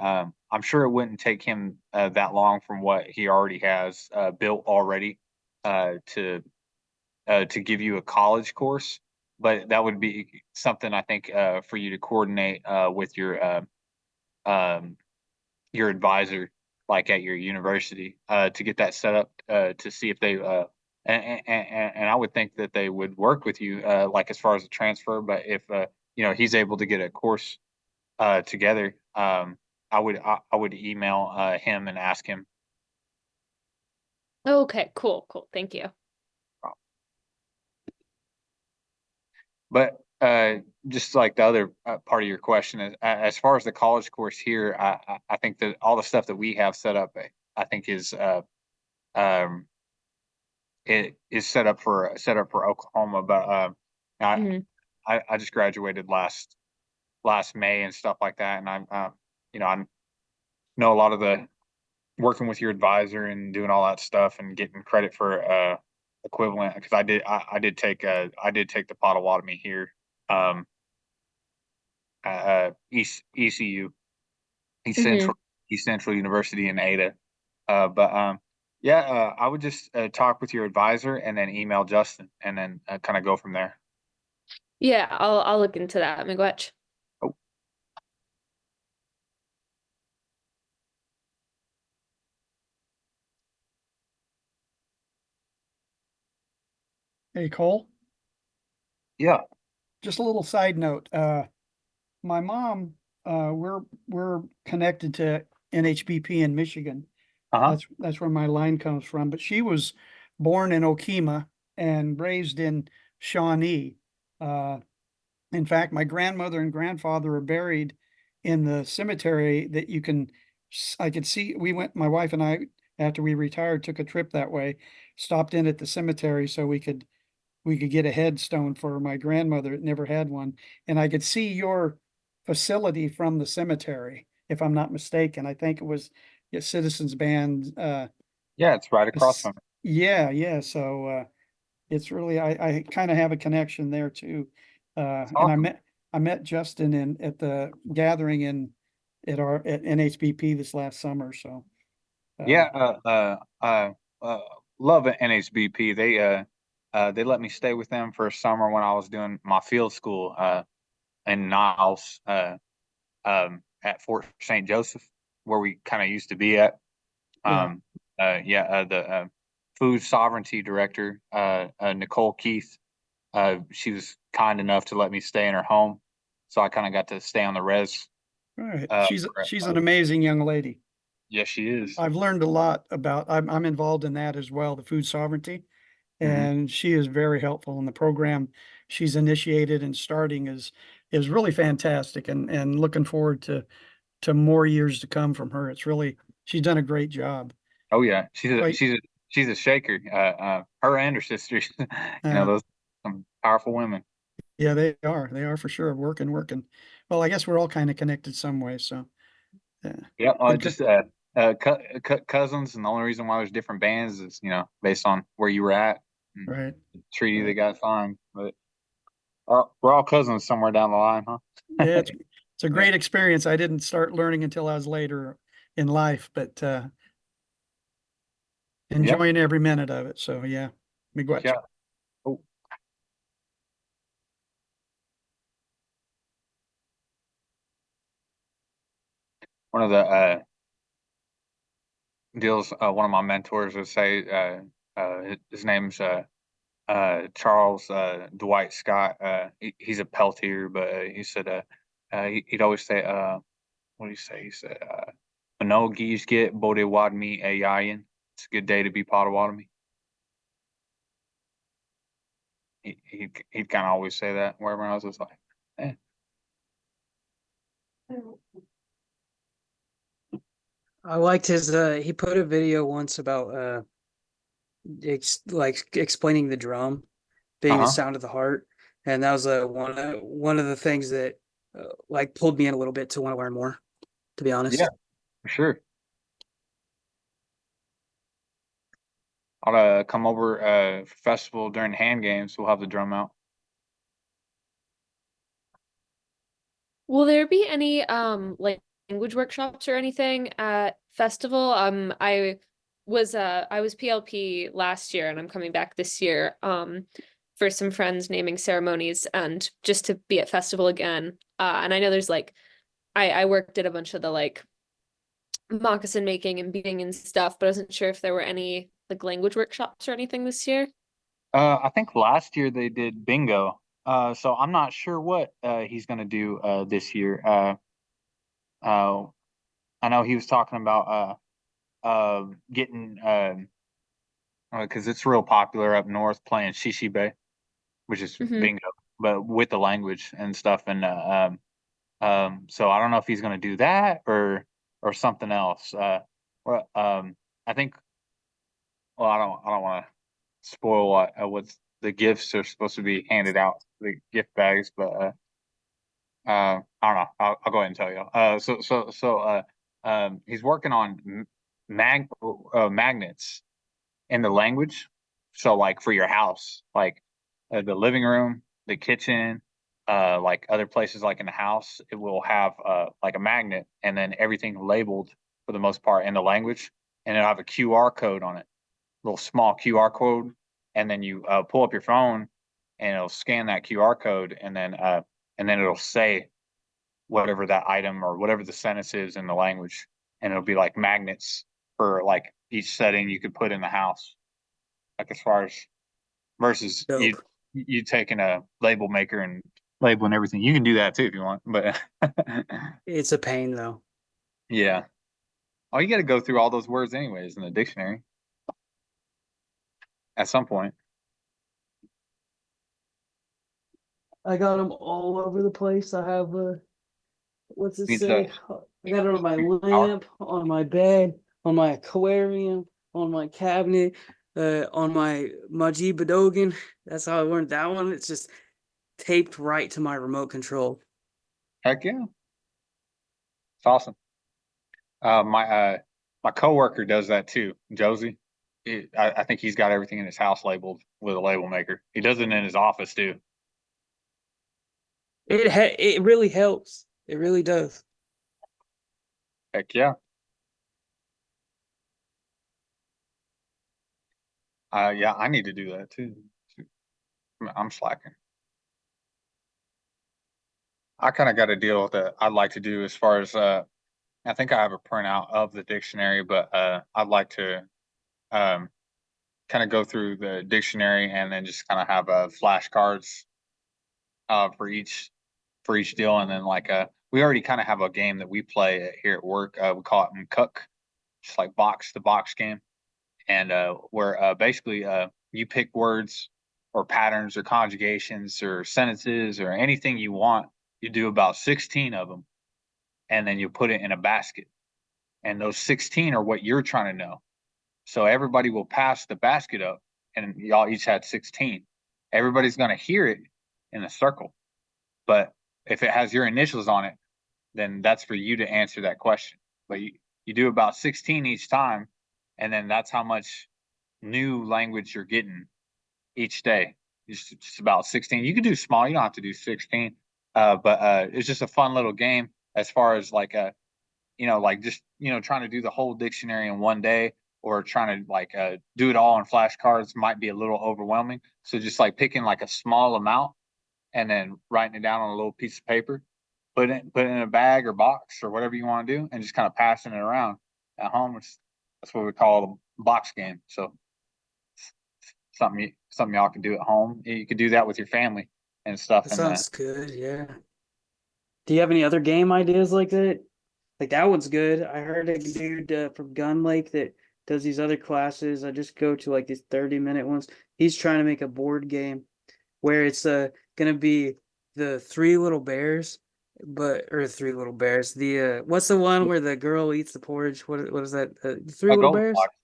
I'm sure it wouldn't take him that long from what he already has built already to give you a college course. But that would be something I think for you to coordinate with your advisor, like at your university, to get that set up, to see if they and I would think that they would work with you, like as far as a transfer. But if he's able to get a course together, I would email him and ask him.
Okay, cool, cool. Thank you.
But just like the other part of your question is, as far as the college course here, I think that all the stuff that we have set up, I think is um, it is set up for Oklahoma. But I,
Mhm.
I just graduated last May and stuff like that, and I know a lot of the working with your advisor and doing all that stuff and getting credit for equivalent, because I did take the Potawatomi here. Um, ECU,
Mhm.
East Central University in Ada. But yeah, I would just talk with your advisor and then email Justin and then kind of go from there.
Yeah, I'll look into that, miigwech.
Oh,
Hey, Cole,
yeah.
just a little side note. My mom, we're connected to NHBP in Michigan.
Uh-huh.
That's where my line comes from. But she was born in Okima and raised in Shawnee. Uh, in fact, my grandmother and grandfather are buried in the cemetery that I could see. My wife and I, after we retired, took a trip that way, stopped in at the cemetery so we could get a headstone for my grandmother. It never had one. And I could see your facility from the cemetery, if I'm not mistaken. I think it was Citizens Band.
Yeah, it's right across from it.
Yeah, yeah. So it's really I kind of have a connection there too.
It's
And
awesome.
I met Justin at the gathering at NHBP this last summer. So
Yeah,
uh,
love NHBP. They let me stay with them for a summer when I was doing my field school in Niles, at Fort St. Joseph, where we kind of used to be at.
yeah.
Yeah, the food sovereignty director, Nicole Keith, she was kind enough to let me stay in her home, so I kind of got to stay on the res.
All right.
Uh,
She's an amazing young lady.
yes, she is.
I've learned a lot about, I'm involved in that as well, the food sovereignty.
Hmm.
And she is very helpful in the program she's initiated and starting is really fantastic and looking forward to more years to come from her. She's done a great job.
Oh yeah,
Quite,
she's a shaker. Her and her sisters,
uh,
those some powerful women.
yeah, they are for sure working. Well, I guess we're all kind of connected some way. So, yeah,
Yeah,
good,
just cousins, and the only reason why there's different bands is based on where you were at. And
right.
the treaty they
Right.
got signed, but we're all cousins somewhere down the line, huh?
Yeah, it's a
Yeah.
great experience. I didn't start learning until I was later in life, but
Yep.
enjoying every minute of it. So yeah, miigwech.
Yeah. Oh, one of the deals one of my mentors would say, his name's Charles Dwight Scott. He's a Peltier, but he said he'd always say, what do you say? He said, "Mano gies get bode wadmi a yayin." It's a good day to be Potawatomi. He'd kind of always say that wherever I was just like, eh.
I liked his he put a video once about explaining the drum being the
Uh-huh.
sound of the heart, and that was one of the things that like pulled me in a little bit to want to learn more, to be honest.
Yeah, for sure. I'll come over for festival during hand games. We'll have the drum out.
Will there be any like language workshops or anything at festival? I was PLP last year and I'm coming back this year for some friends naming ceremonies and just to be at festival again. And I know there's like I worked at a bunch of the like moccasin making and beading and stuff, but I wasn't sure if there were any like language workshops or anything this year.
I think last year they did bingo. So I'm not sure what he's gonna do this year. Uh, I know he was talking about getting because it's real popular up north playing Shishi Bay, which is
Mhm.
bingo, but with the language and stuff. And so I don't know if he's gonna do that or something else. I think. Well, I don't want to spoil what the gifts are supposed to be handed out, the gift bags, but I don't know. I'll go ahead and tell you. He's working on magnets in the language. So like for your house, like the living room, the kitchen, like other places like in the house, it will have like a magnet and then everything labeled for the most part in the language, and it'll have a QR code on it, little small QR code, and then you pull up your phone and it'll scan that QR code, and then it'll say whatever that item or whatever the sentence is in the language, and it'll be like magnets for like each setting you could put in the house. Like as far as versus
Dope.
you taking a label maker and labeling everything. You can do that too if you want, but
It's a pain though.
yeah. Oh, you got to go through all those words anyways in the dictionary at some point.
I got them all over the place. I have what's it
Need
say?
to
I got it on my
power.
lamp, on my bed, on my aquarium, on my cabinet, on my Majid Badogan. That's how I learned that one. It's just taped right to my remote control.
Heck yeah. It's awesome. My coworker does that too, Josie. I think he's got everything in his house labeled with a label maker. He does it in his office too.
It really helps. It really does.
Heck yeah. Yeah, I need to do that too. I'm slacking. I kind of got a deal that I'd like to do as far as I think I have a printout of the dictionary, but I'd like to um kind of go through the dictionary and then just kind of have flashcards for each deal, and then like we already kind of have a game that we play here at work. We call it MCook, just like box the box game, and where basically you pick words or patterns or conjugations or sentences or anything you want. You do about 16 of them, and then you put it in a basket. And those 16 are what you're trying to know. So everybody will pass the basket up, and y'all each had 16. Everybody's going to hear it in a circle. But if it has your initials on it, then that's for you to answer that question. But you do about 16 each time, and then that's how much new language you're getting each day. Just about 16. You can do small, you don't have to do 16. But it's just a fun little game as far as like like just trying to do the whole dictionary in one day, or trying to like do it all on flashcards might be a little overwhelming. So just like picking like a small amount and then writing it down on a little piece of paper, put it in a bag or box or whatever you want to do, and just kind of passing it around at home. That's what we call a box game. So something y'all can do at home. You could do that with your family and stuff.
That
And
sounds good. Yeah. Do you have any other game ideas like that? Like that one's good. I heard a dude from Gun Lake that does these other classes. I just go to like these 30-minute ones. He's trying to make a board game where it's gonna be the Three Little Bears, or Three Little Bears. The what's the one where the girl eats the porridge? What is that? Three
A
Little Bears?
Goldilocks.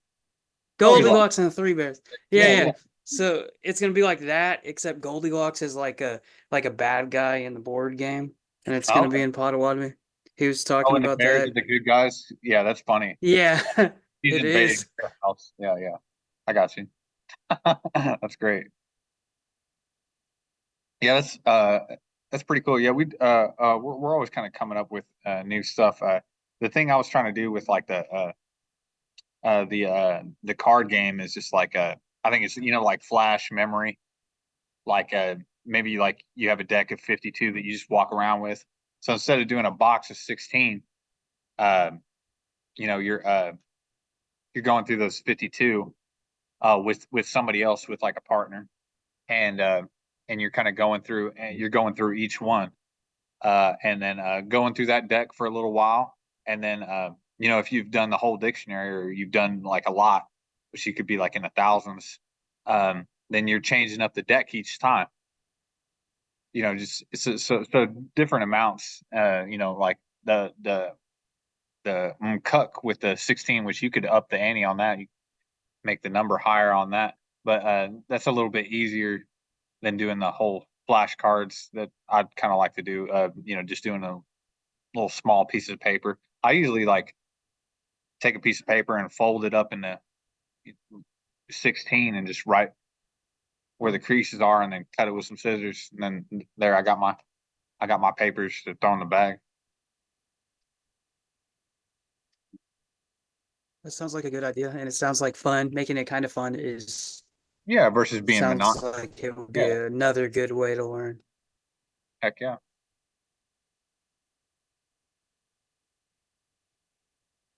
Goldilocks and the Three Bears.
Yeah,
Yeah,
yeah.
So it's gonna be like that, except Goldilocks is like a bad guy in the board game, and it's gonna be
Okay.
in Potawatomi. He was
Oh,
talking
and the
about
bears
that.
are the good guys. Yeah, that's funny.
Yeah,
He's
it
invading
is.
their house. Yeah, yeah. I got you. That's great. Yeah, that's pretty cool. Yeah, we're always kind of coming up with new stuff. The thing I was trying to do with like the card game is just like I think it's like flash memory, like maybe like you have a deck of 52 that you just walk around with. So instead of doing a box of 16, um, you know, you're going through those 52 with somebody else, with like a partner, and you're kind of going through, and you're going through each one, and then going through that deck for a little while, and then if you've done the whole dictionary, or you've done like a lot, which you could be like in the thousands, then you're changing up the deck each time. Just so different amounts. Like the cuck with the 16, which you could up the ante on that. You make the number higher on that, but that's a little bit easier than doing the whole flashcards that I'd kind of like to do. Just doing a little small piece of paper. I usually like take a piece of paper and fold it up into 16 and just write where the creases are, and then cut it with some scissors, and then there I got my papers to throw in the bag.
That sounds like a good idea, and it sounds like fun. Making it kind of fun
Yeah, versus being
sounds
monotonous.
like it would be
Yeah,
another good way to learn.
heck yeah.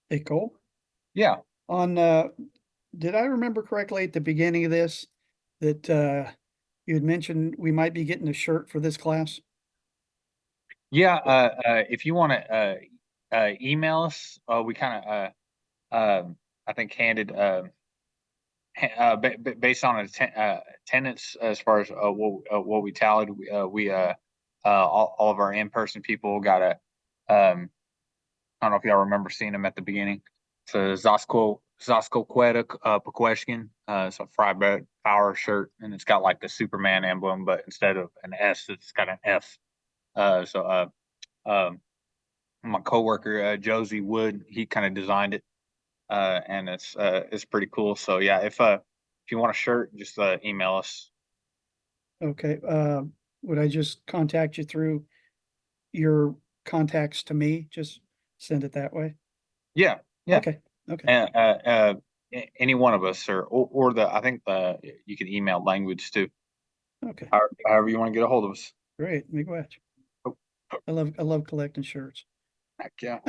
Hey, Cole,
Yeah.
on, did I remember correctly at the beginning of this that, you had mentioned we might be getting a shirt for this class?
Yeah, if you want to email us, we kind of I think handed based on attendance, as far as what we tallied, all of our in-person people got a I don't know if y'all remember seeing them at the beginning. It's a Zasko Queta Pequeshkin. It's a Fry Bread Power shirt, and it's got like the Superman emblem, but instead of an S, it's got an F. So um, my coworker Josie Wood, he kind of designed it, and it's pretty cool. So yeah, if you want a shirt, just email us.
Okay, would I just contact you through your contacts to me? Just send it that way?
Yeah, yeah.
Okay, okay,
And any one of us, or I think you can email language too.
okay,
However you want to get a hold of us.
great, miigwetch.
Oh.
I love collecting shirts.
Heck yeah.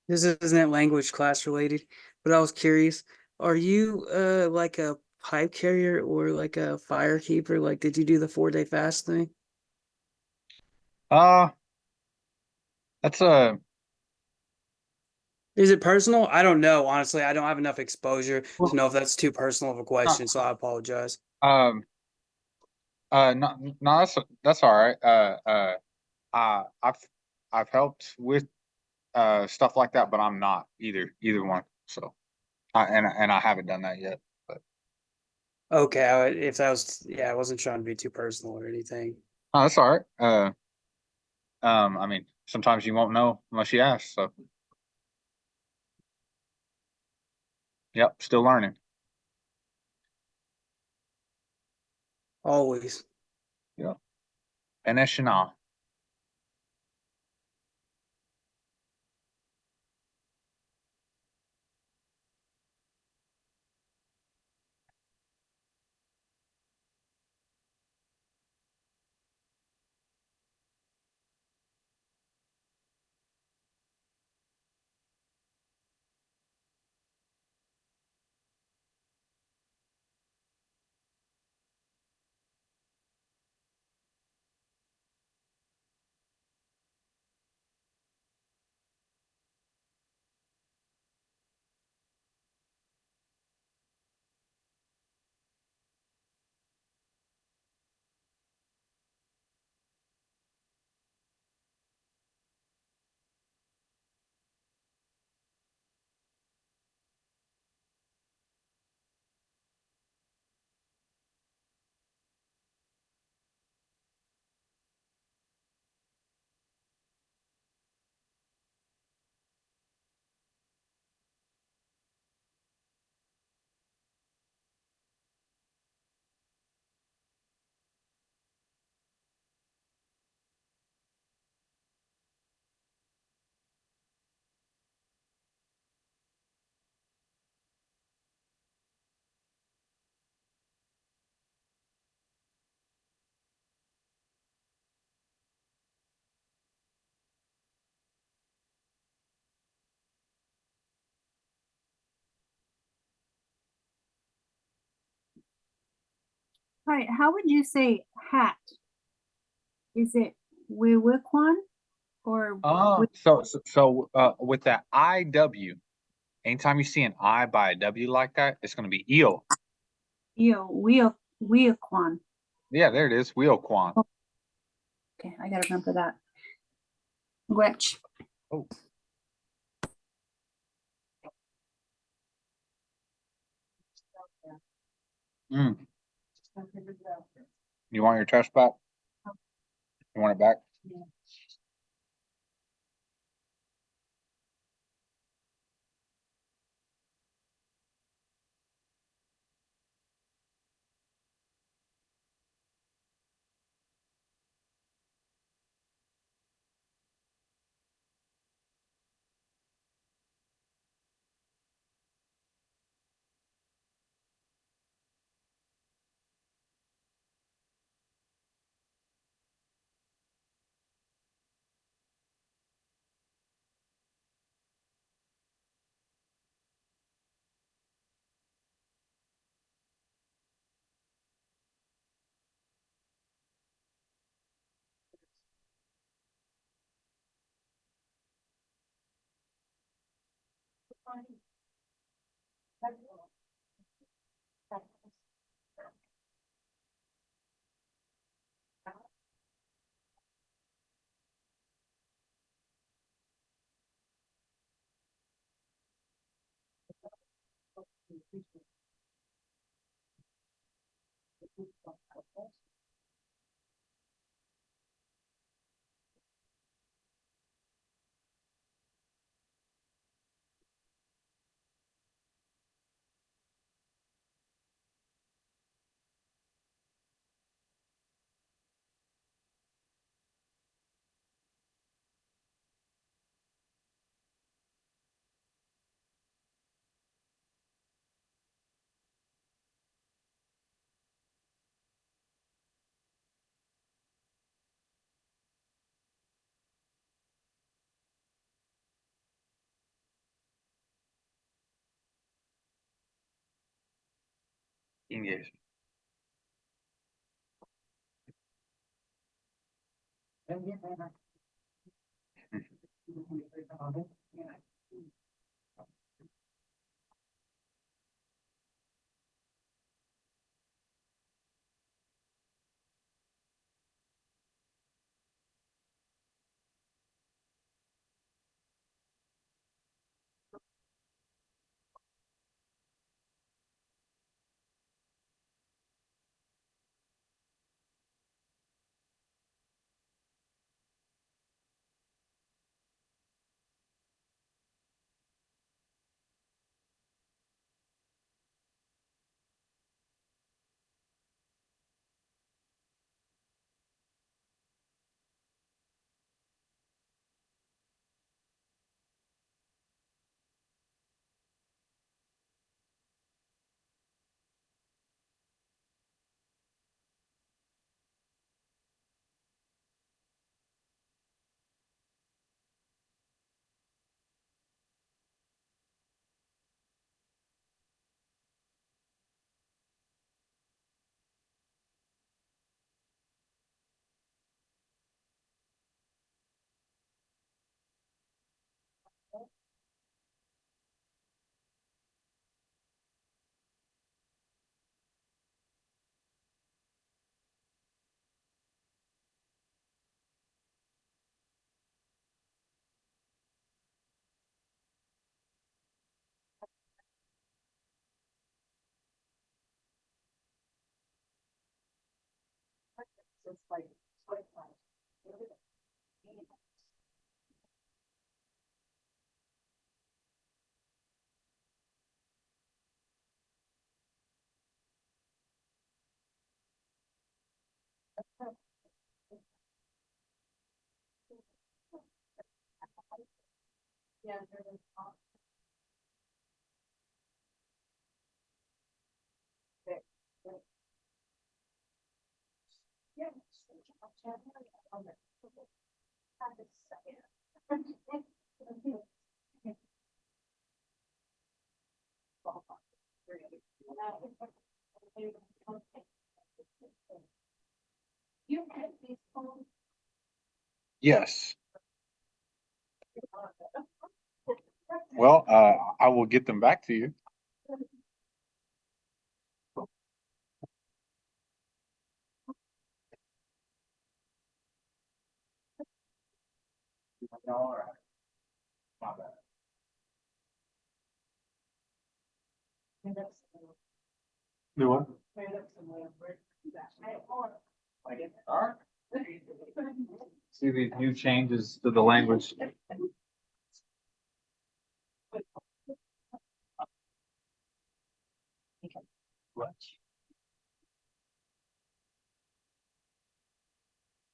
This isn't language class related, but I was curious. Are you like a pipe carrier or like a fire keeper? Like, did you do the 4-day fast thing?
Uh, that's
Is it personal? I don't know. Honestly, I don't have enough exposure to
well,
know if that's too personal of a
uh,
question, so I apologize.
um, no, no, that's all right. Uh, I've I've helped with stuff like that, but I'm not either one. So, I haven't done that yet. But
Okay, if that was, yeah, I wasn't trying to be too personal or anything.
that's all right. I mean, sometimes you won't know unless you ask. So, yep, still learning.
Always.
Yep. International.
Right, how would you say hat? Is it Wiwikwan or
With that IW, anytime you see an I by a W like that, it's gonna be eel.
Wiwikwan?
Yeah, there it is, Weoquan.
Okay, I gotta remember that. Gwetch.
Oh. Mm. You want your trash back? You want it back? Engage.
You had these phones.
Yes. Well, I will get them back to you. Do what? See these new changes to the language.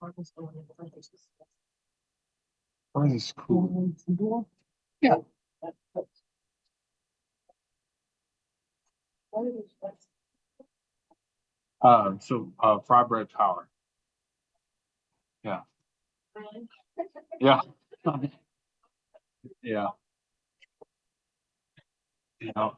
Why is this cool? Yeah. Fry bread power. Yeah. Yeah. Yeah. You know.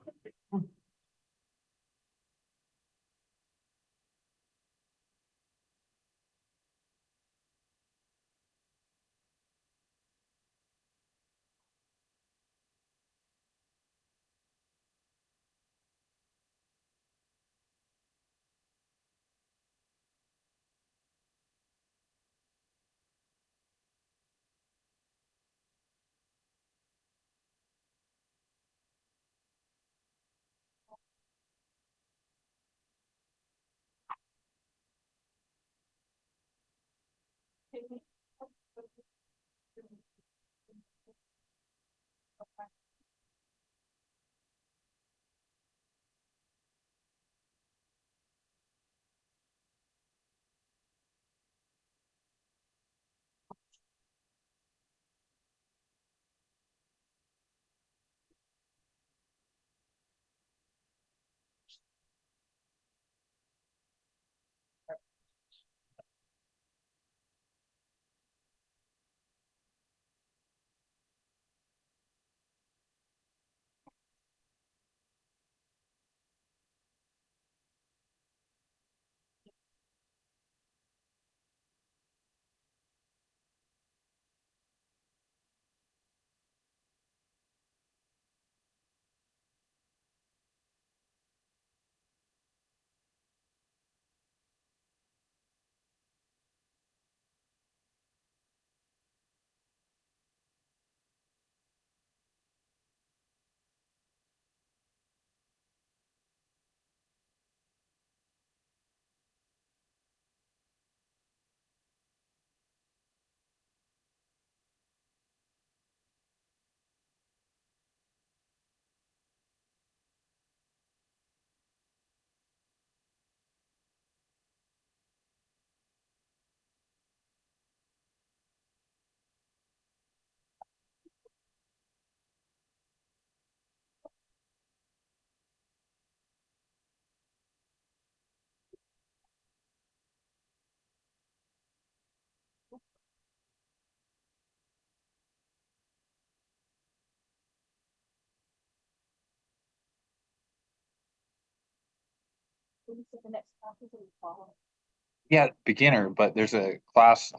Yeah, beginner, but there's a class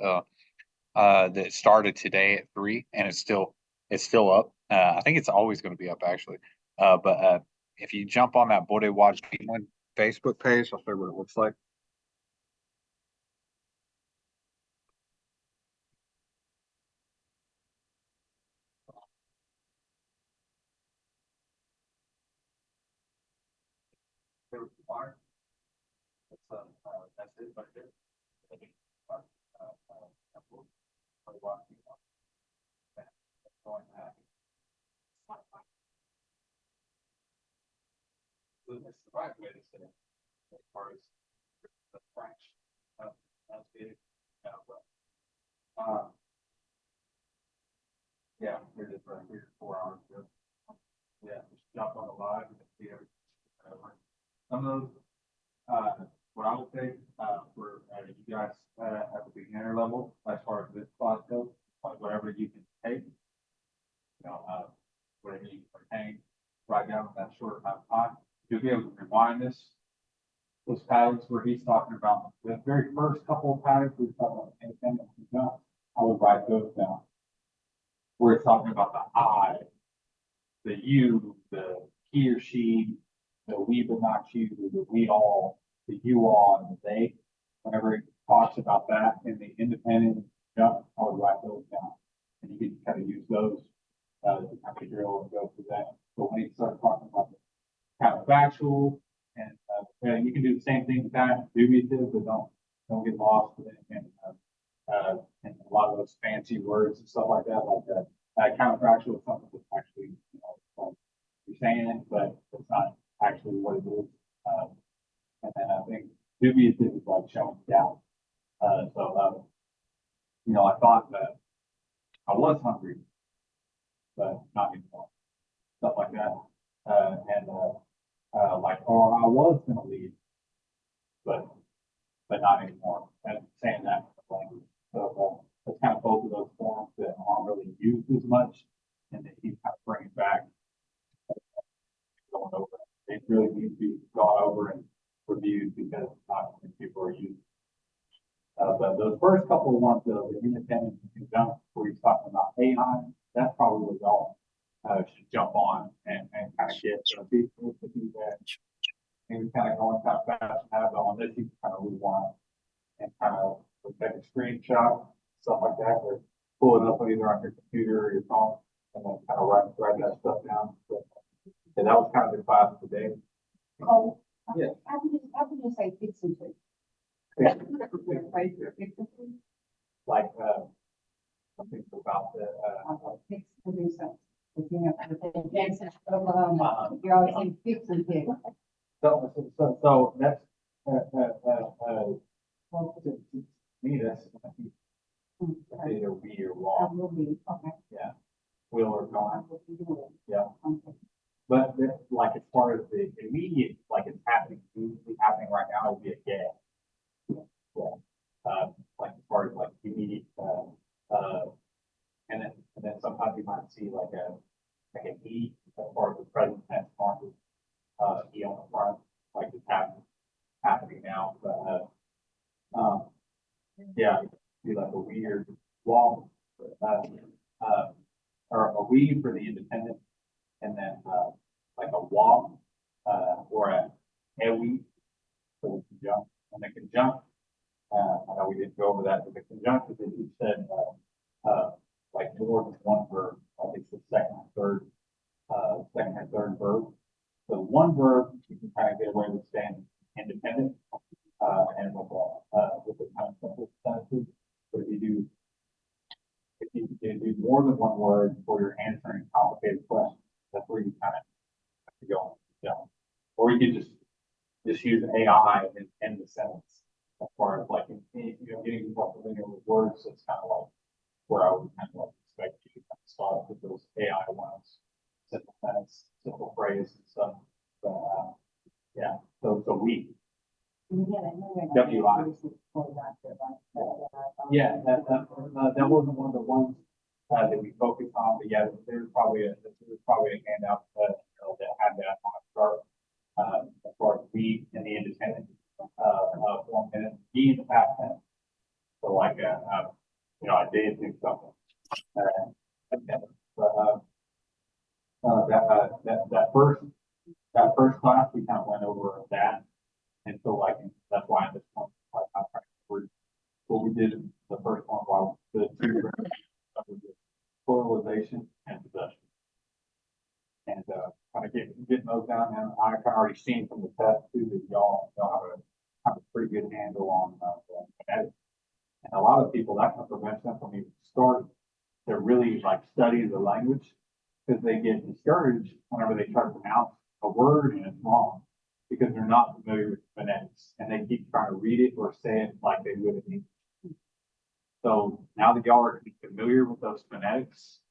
that started today at 3 and it's still up. I think it's always going to be up actually. But if you jump on that Bode Watch Greenland Facebook page, I'll show you what it looks like. That's it right there. That's the right way to say it. As far as the French, that's big. Uh, yeah, here it is right here, 4 hours ago. Yeah, just jump on the live and see everything. Some of those, what I would say, for you guys at the beginner level, as far as this class goes, like whatever you can take, whatever you can retain, write down in that short amount of time, you'll be able to rewind this those patterns where he's talking about, the very first couple of patterns we talking about independent and conjunct, I would write those down. Where it's talking about the I, the you, the he or she, the we but not you, the we all, the you all, and the they. Whenever it talks about that in the independent, I would write those down. And you can kind of use those to kind of drill and go through that. But when you start talking about the counterfactual, and you can do the same thing with that, dubiative, but don't get lost in a lot of those fancy words and stuff like that, like that. Counterfactual is something that's actually, like you're saying it, but it's not actually what it is. And then I think dubiative is like showing doubt. I thought that I was hungry, but not anymore. Stuff like that. Or I was gonna leave, but not anymore. And saying that in the language. So it's kind of both of those forms that aren't really used as much, and that he's kind of bringing back, going over. They really need to be gone over and reviewed because not many people are using. But those first couple of ones, though, the independent and conjunct, where he's talking about AI, that's probably all should jump on and kind of get people to do that. Maybe kind of going kind of fast and have it on this, you can kind of rewind and kind of take a screenshot, stuff like that, or pull it up either on your computer or your phone, and then kind of write that stuff down. So, and that was kind of the class today.
Oh,
Yeah.
how would you say fix and fix?
Like, something about the,
Fix and do something. If you have to take chances of, you're always saying fix and fix.
so that's, to me, that's, either we or
I
wall,
will be, okay.
yeah, will or
I
gone,
will be doing it.
yeah.
Okay.
But like as far as the immediate, like it's happening, immediately happening right now, would be a gag. Yeah. Like as far as like immediate, and then sometimes you might see like an E as far as the present tense form, E on the front, like it's happening now, but, yeah, it'd be like a weird wall, or a we for the independent, and then, like a wall, or a we for the conjunct, and the conjunct, I know we didn't go over that, but the conjunct is, you said, like more than one verb, like it's the second and third verb. So one verb, you can kind of get away with staying independent, and with the kind of simple sentences. But if you do more than one word or you're answering complicated questions, that's where you kind of have to go. Or you can just use AI in the sentence as far as like, getting people familiar with words. It's kind of like where I would kind of like expect you to kind of start with those AI ones, simple sentence, simple phrase and stuff. But, yeah, so we. WI. Yeah, that wasn't one of the ones that we focused on, but yeah, there was probably a handout that had that on the chart, as far as we in the independent, form, and then be in the past tense. So like, I did do something. That first class, we kind of went over that. And so like, that's why at this point, like, I'm trying to remember what we did in the first one, while the two pluralization and possession. And, kind of getting those down, and I kind of already seen from the test too, that y'all have a pretty good handle on, phonetics. And a lot of people, that kind of prevents them from even starting to really like study the language, because they get discouraged whenever they try to pronounce a word and it's wrong, because they're not familiar with phonetics, and they keep trying to read it or say it like they would in English. So now that y'all are familiar with those phonetics,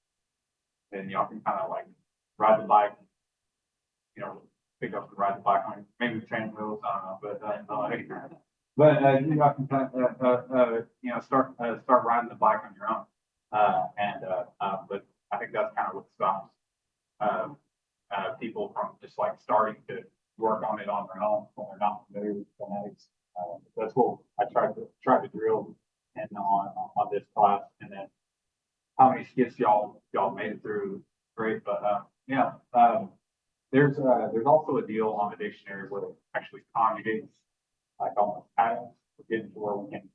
then y'all can kind of like ride the bike, pick up and ride the bike on maybe train wheels, I don't know, but y'all can kind of, start riding the bike on your own. But I think that's kind of what stops people from just like starting to work on it on their own when they're not familiar with phonetics. That's what I tried to drill in on this class, and then how many skits y'all made it through, great, but, yeah, there's also a deal on the dictionary where it actually conjugates, like almost patterns, we're getting to where we can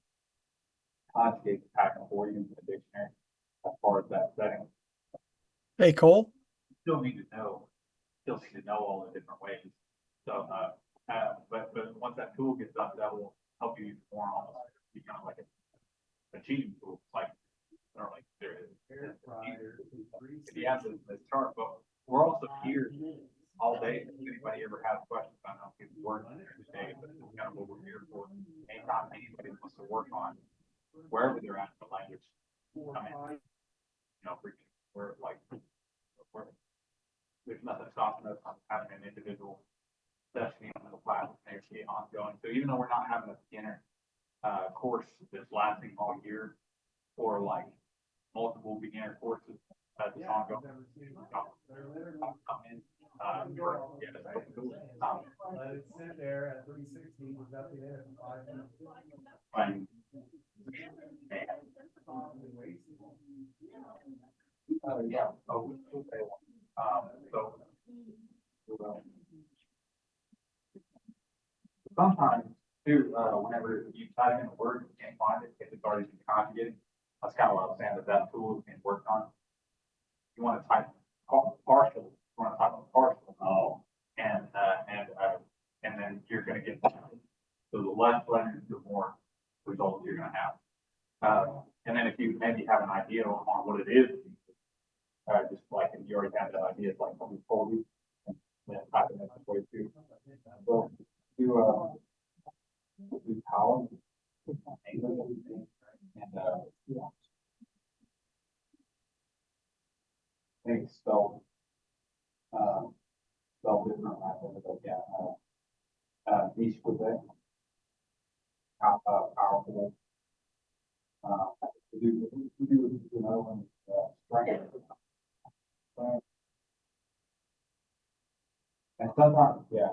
conjugate the pattern for you in the dictionary as far as that setting.
Hey, Cole?
Still need to know, all the different ways. So, but once that tool gets done, that will help you more almost become like a cheating tool, like, or like there is. If you have this chart, but we're also here all day. If anybody ever has questions, I know people work today, but it's kind of what we're here for. Anytime anybody wants to work on wherever they're at in the language, I mean, we're like, there's nothing stopping us from having an individual session on the class next year ongoing. So even though we're not having a beginner course that's lasting all year, or like multiple beginner courses that's ongoing, come in. Yeah, that's cool.
Let it sit there at 360 with nothing in it in 5 minutes.
Fine. Yeah. Oh, okay. So. Sometimes too, whenever you type in a word, you can't find it, if it's already been conjugated. That's kind of what I was saying, that tool is being worked on. You want to type partial, you want to type a partial, and then you're gonna get that. So the less letters, the more results you're gonna have. And then if you maybe have an idea on what it is, just like if you already have that idea, it's like something told you, and then type it in that way too. So do power and things spelled different, but yeah, each with it, powerful. We do, strength. And sometimes, yeah,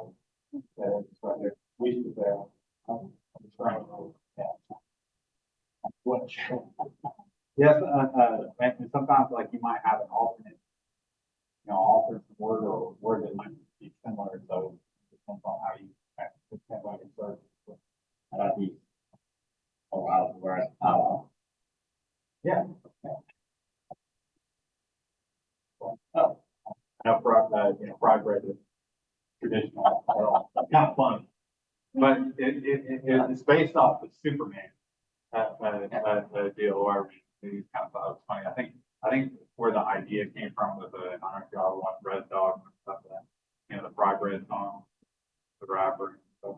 it's right there. We should there. Strength. Yeah. Which, yes, and sometimes like you might have an alternate, alternate word or word that might be similar. So it depends on how you depends on your search. Be allowed to write. Yeah. Oh, I know fried bread is traditional, kind of fun, but it's based off of Superman. Deal, or kind of thought it was funny. I think where the idea came from was I don't know if y'all watch Red Dog and stuff like that. The fried bread song, the rapper and stuff.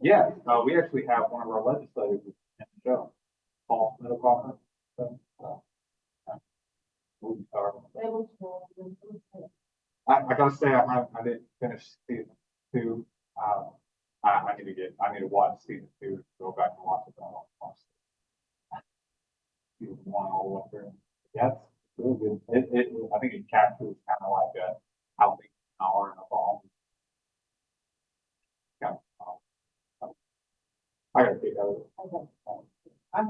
Yeah, we actually have one of our legislators in the show, Paul Middlecoffer. Movie star. I gotta say I didn't finish season 2. I need to watch season 2, go back and watch it. Season 1 all the way through. Yeah, it's really good. I think it captures kind of like how things are in a ball. Kind of, I gotta figure out. I'm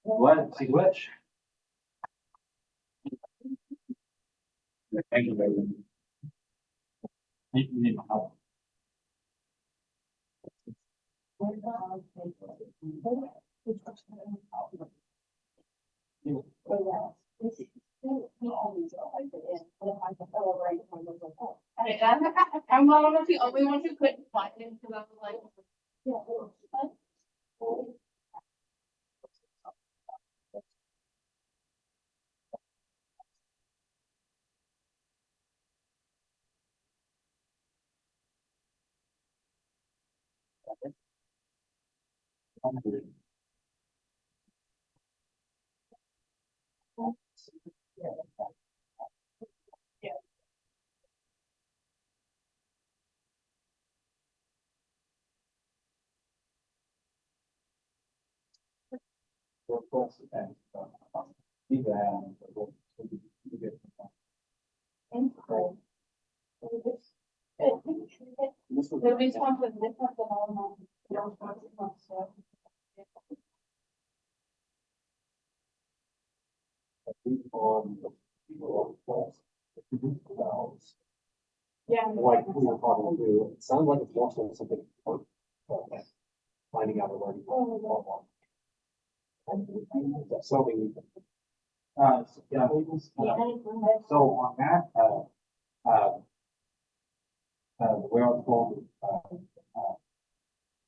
well, see which. Thank you, baby. You need my help.
I'm not the only one who couldn't find it because I was like, The response was different than all my. Yeah.
Like we were talking to, it sounds like it's lost on something. Finding out already. Something. Yeah. So on that, we're on the phone.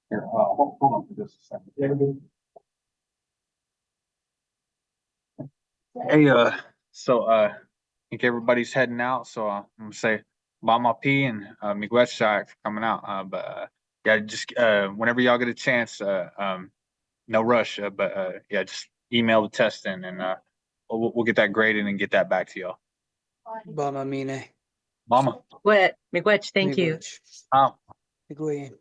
Here, hold on for just a second.
Hey, I think everybody's heading out, so I'm gonna say Mama P and Miguel Shire for coming out. Yeah, just whenever y'all get a chance, no rush, but yeah, just email the test in and we'll get that graded and get that back to y'all.
Bama Mine.
Mama,
What, Miigwech, thank you.
um,
Miigwech.